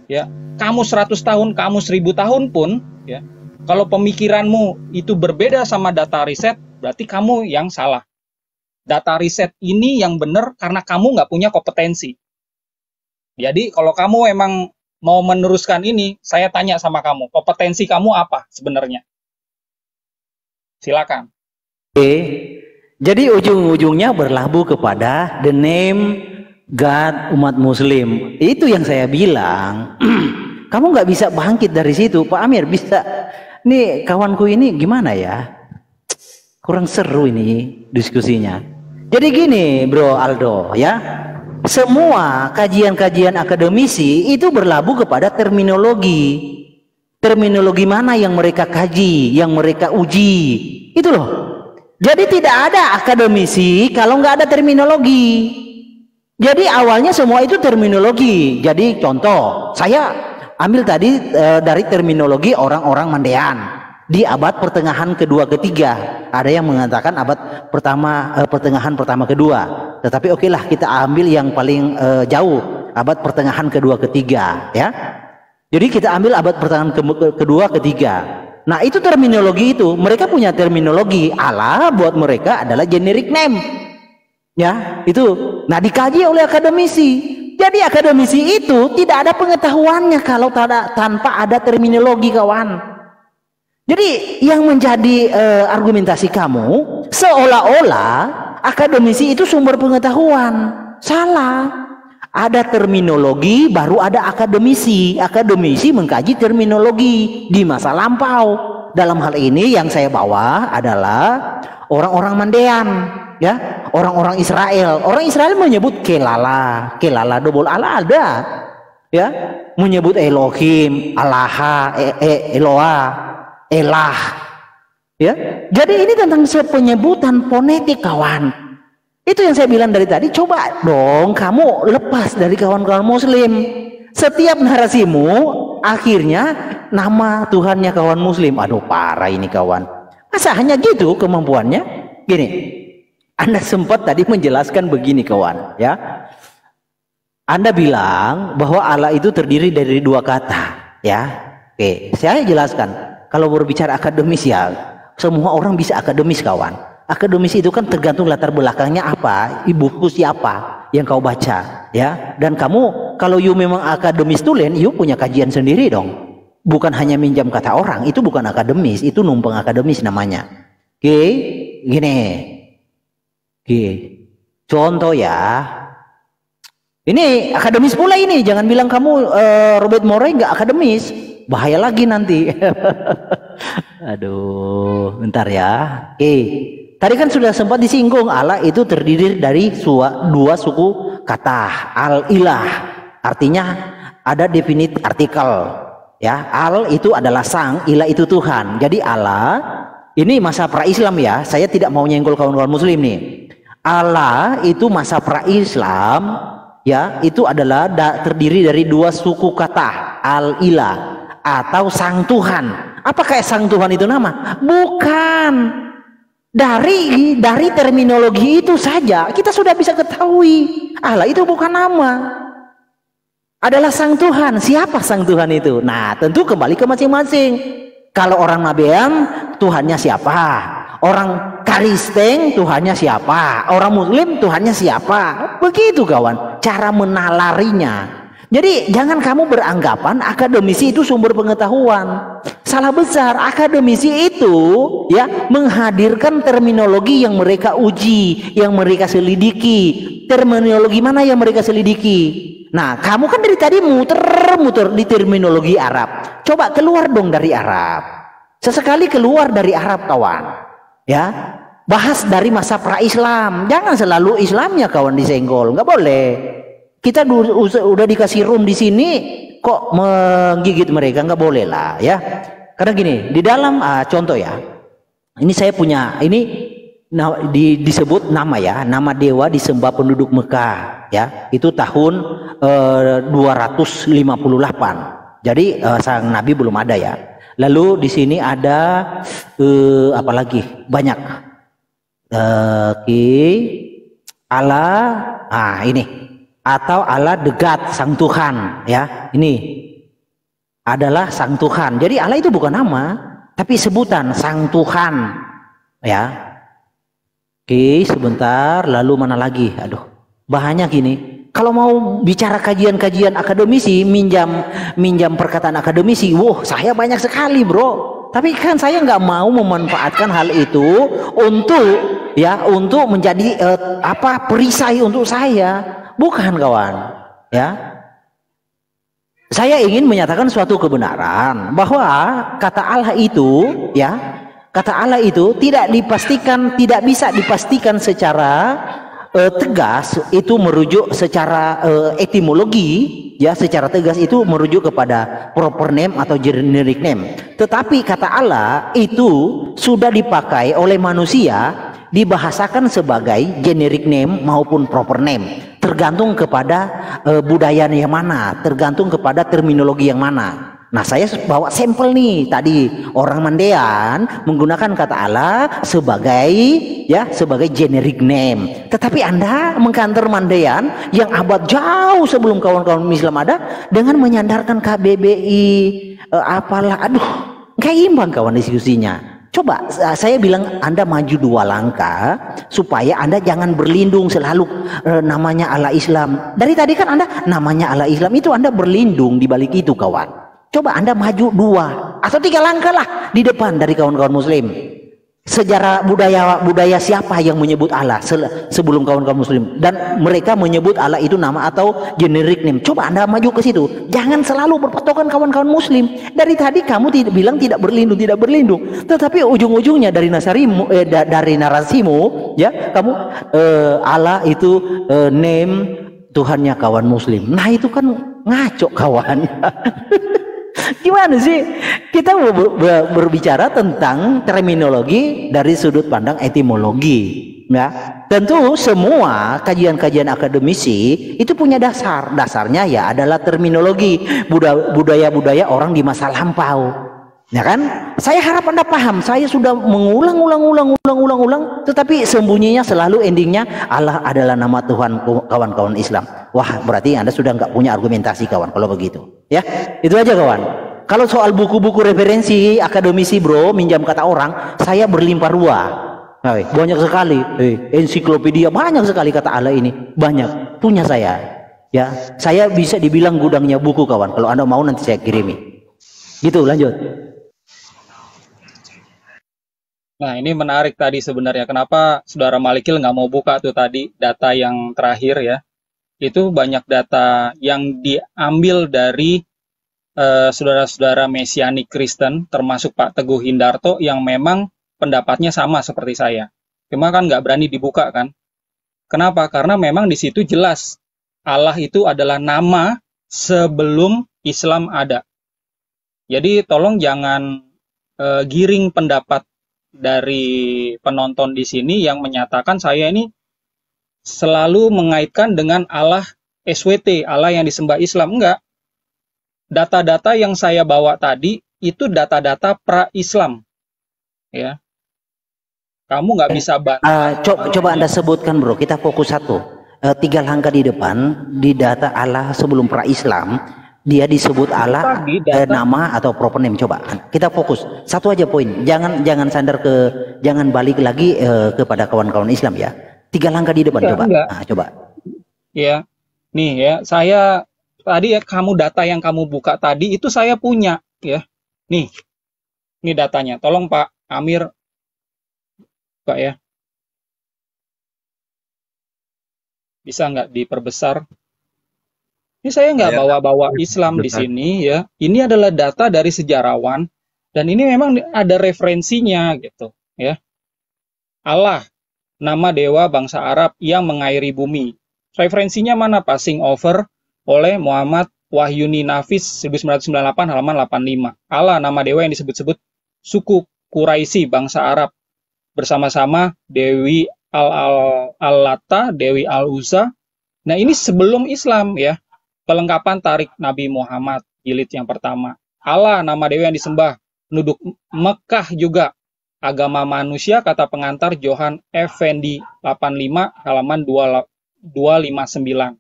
Ya, kamu 100 tahun, kamu 1000 tahun pun, ya, kalau pemikiranmu itu berbeda sama data riset, berarti kamu yang salah. Data riset ini yang benar karena kamu nggak punya kompetensi. Jadi kalau kamu emang mau meneruskan ini, saya tanya sama kamu, kompetensi kamu apa sebenarnya? Silakan. Oke, jadi ujung-ujungnya berlabuh kepada the name God umat Muslim. Itu yang saya bilang. Kamu nggak bisa bangkit dari situ, Pak Amir. Bisa. Nih kawanku ini gimana ya? Kurang seru ini diskusinya. Jadi gini, Bro Aldo, ya. Semua kajian-kajian akademisi itu berlabuh kepada terminologi. Terminologi mana yang mereka kaji, yang mereka uji. Itu loh. Jadi tidak ada akademisi kalau nggak ada terminologi. Jadi awalnya semua itu terminologi. Jadi contoh, saya ambil tadi dari terminologi orang-orang Mandean di abad pertengahan kedua ketiga. Ada yang mengatakan abad pertama pertengahan pertama kedua. Tetapi oke lah kita ambil yang paling jauh, abad pertengahan kedua ketiga, ya. Jadi kita ambil abad pertengahan kedua ketiga. Nah, itu terminologi itu, mereka punya terminologi. Allah buat mereka adalah generic name. Ya, itu. Nah, dikaji oleh akademisi. Jadi akademisi itu tidak ada pengetahuannya kalau tanpa ada terminologi, kawan. Jadi yang menjadi argumentasi kamu seolah-olah akademisi itu sumber pengetahuan. Salah. Ada terminologi baru ada akademisi. Akademisi mengkaji terminologi di masa lampau. Dalam hal ini yang saya bawa adalah orang-orang Mandean, ya, orang-orang Israel. Orang Israel menyebut kelala, kelala double Allah ada, ya, menyebut Elohim, Allah, Eloa, Elah, ya. Jadi ini tentang penyebutan fonetik, kawan. Itu yang saya bilang dari tadi. Coba dong kamu lepas dari kawan-kawan Muslim. Setiap narasimu akhirnya nama Tuhannya kawan Muslim. Aduh, parah ini kawan. Masa hanya gitu kemampuannya? Gini, Anda sempat tadi menjelaskan begini kawan, ya. Anda bilang bahwa Allah itu terdiri dari dua kata, ya. Oke, saya jelaskan. Kalau berbicara akademis ya, semua orang bisa akademis, kawan. Akademis itu kan tergantung latar belakangnya apa, buku siapa yang kau baca, ya. Dan kamu kalau you memang akademis tulen, you punya kajian sendiri dong. Bukan hanya minjam kata orang, itu bukan akademis, itu numpang akademis namanya. Oke, gini. Oke. Contoh ya. Ini akademis pula ini, jangan bilang kamu Robert Murray nggak akademis. Bahaya lagi nanti. Aduh, bentar ya. Oke. Tadi kan sudah sempat disinggung Allah itu terdiri dari dua suku kata. Al-ilah artinya ada definite artikel, ya. Al itu adalah sang, ilah itu Tuhan. Jadi Allah ini masa pra-Islam ya. Saya tidak mau nyenggol kawan-kawan Muslim nih. Allah itu masa pra-Islam, ya. Itu adalah terdiri dari dua suku kata, al-ilah atau sang Tuhan. Apakah sang Tuhan itu nama? Bukan. Dari terminologi itu saja kita sudah bisa ketahui Allah itu bukan nama, adalah Sang Tuhan. Siapa Sang Tuhan itu? Nah, tentu kembali ke masing-masing. Kalau orang Mabean, Tuhannya siapa? Orang Kristen, Tuhannya siapa? Orang Muslim, Tuhannya siapa? Begitu kawan, cara menalarinya. Jadi jangan kamu beranggapan akademisi itu sumber pengetahuan. Salah besar. Akademisi itu ya menghadirkan terminologi yang mereka uji, yang mereka selidiki. Terminologi mana yang mereka selidiki? Nah, kamu kan dari tadi muter-muter di terminologi Arab. Coba keluar dong dari Arab. Sesekali keluar dari Arab, kawan. Ya, bahas dari masa pra-Islam. Jangan selalu Islamnya kawan disenggol, nggak boleh. Kita udah dikasih room di sini, kok menggigit mereka, nggak boleh lah, ya. Karena gini, di dalam contoh ya, ini saya punya ini. Disebut nama ya, nama dewa disembah penduduk Mekah ya, itu tahun 258. Jadi sang nabi belum ada ya. Lalu di sini ada apa lagi? Banyak. Allah, ini atau Allah degat Sang Tuhan ya. Ini adalah Sang Tuhan. Jadi Allah itu bukan nama, tapi sebutan Sang Tuhan ya. Oke, sebentar, lalu mana lagi? Aduh, bahannya gini. Kalau mau bicara kajian-kajian akademisi, minjam perkataan akademisi, wah, saya banyak sekali, bro. Tapi kan saya nggak mau memanfaatkan hal itu untuk menjadi perisai untuk saya, bukan kawan, ya. Saya ingin menyatakan suatu kebenaran bahwa kata Allah itu, ya. Kata Allah itu tidak bisa dipastikan secara tegas, itu merujuk secara etimologi ya, secara tegas itu merujuk kepada proper name atau generic name. Tetapi kata Allah itu sudah dipakai oleh manusia, dibahasakan sebagai generic name maupun proper name, tergantung kepada budaya yang mana, tergantung kepada terminologi yang mana. Nah, saya bawa sampel nih tadi, orang Mandean menggunakan kata Allah sebagai generic name. Tetapi Anda mengkantor Mandean yang abad jauh sebelum kawan-kawan Islam ada dengan menyandarkan KBBI aduh, nggak imbang kawan diskusinya. Coba saya bilang Anda maju 2 langkah supaya Anda jangan berlindung selalu namanya Allah Islam. Dari tadi kan Anda namanya Allah Islam itu Anda berlindung di balik itu kawan. Coba Anda maju 2 atau 3 langkah lah di depan dari kawan-kawan Muslim. Sejarah budaya siapa yang menyebut Allah sebelum kawan-kawan Muslim, dan mereka menyebut Allah itu nama atau generic name. Coba Anda maju ke situ. Jangan selalu berpatokan kawan-kawan Muslim. Dari tadi kamu bilang tidak berlindung, tetapi ujung-ujungnya dari narasimu ya, kamu Allah itu name Tuhannya kawan Muslim. Nah, itu kan ngaco kawan. Gimana sih kita berbicara tentang terminologi dari sudut pandang etimologi ya. Tentu semua kajian-kajian akademisi itu punya dasarnya ya adalah terminologi budaya-budaya orang di masa lampau ya kan. Saya harap Anda paham, saya sudah mengulang, tetapi sembunyinya selalu endingnya Allah adalah nama Tuhan kawan-kawan Islam. Wah, berarti Anda sudah nggak punya argumentasi kawan kalau begitu ya. Itu aja kawan. Kalau soal buku-buku referensi akademisi bro, minjam kata orang, saya berlimpah ruah. Banyak sekali, ensiklopedia banyak sekali kata Allah ini, banyak punya saya. Ya, saya bisa dibilang gudangnya buku kawan. Kalau Anda mau nanti saya kirimi. Gitu, lanjut. Nah, ini menarik tadi sebenarnya. Kenapa Saudara Malikil nggak mau buka tuh tadi data yang terakhir ya? Itu banyak data yang diambil dari saudara-saudara Mesianik Kristen, termasuk Pak Teguh Hindarto, yang memang pendapatnya sama seperti saya. Cuma kan nggak berani dibuka kan? Kenapa? Karena memang di situ jelas Allah itu adalah nama sebelum Islam ada. Jadi tolong jangan giring pendapat dari penonton di sini yang menyatakan saya ini selalu mengaitkan dengan Allah SWT, Allah yang disembah Islam. Enggak. Data-data yang saya bawa tadi itu data-data pra-Islam. Ya. Kamu nggak bisa bantu. Coba Anda sebutkan bro, kita fokus satu. 3 langkah di depan di data Allah sebelum pra-Islam, dia disebut Allah nama atau proper name. Coba kita fokus satu aja poin. Jangan sandar jangan balik lagi kepada kawan-kawan Islam ya. 3 langkah di depan coba. Coba. Ya, nih ya, saya tadi ya data yang kamu buka tadi itu saya punya ya. Nih datanya. Tolong Pak Amir, Pak ya. Bisa nggak diperbesar? Ini saya nggak bawa-bawa Islam di sini ya. Ini adalah data dari sejarawan dan ini memang ada referensinya gitu ya. Allah, nama dewa bangsa Arab yang mengairi bumi. Referensinya mana? Passing over oleh Muhammad Wahyuni Nafis 1998 halaman 85. Allah, nama dewa yang disebut-sebut suku Quraisy bangsa Arab bersama-sama Dewi Al-Lata, Dewi Al-Uzza. Nah, ini sebelum Islam ya. Kelengkapan tarik Nabi Muhammad jilid yang pertama. Allah, nama dewa yang disembah. Penduduk Mekah juga. Agama manusia, kata pengantar Johan Effendi 85 halaman 259.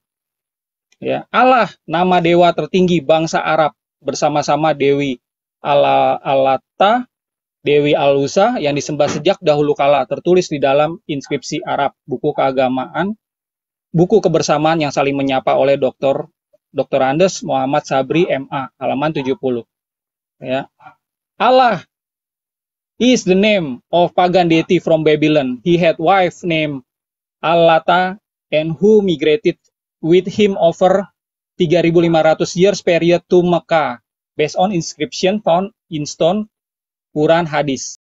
Ya, Allah, nama dewa tertinggi bangsa Arab bersama-sama Dewi Al-Lata, Dewi Al-Uzza yang disembah sejak dahulu kala, tertulis di dalam inskripsi Arab, buku keagamaan, buku kebersamaan yang saling menyapa oleh Dr. Andes Muhammad Sabri MA, halaman 70. Ya. Allah is the name of pagan deity from Babylon. He had wife named Al-Lata and who migrated with him over 3.500 years period to Mecca based on inscription found in stone, Quran, hadis.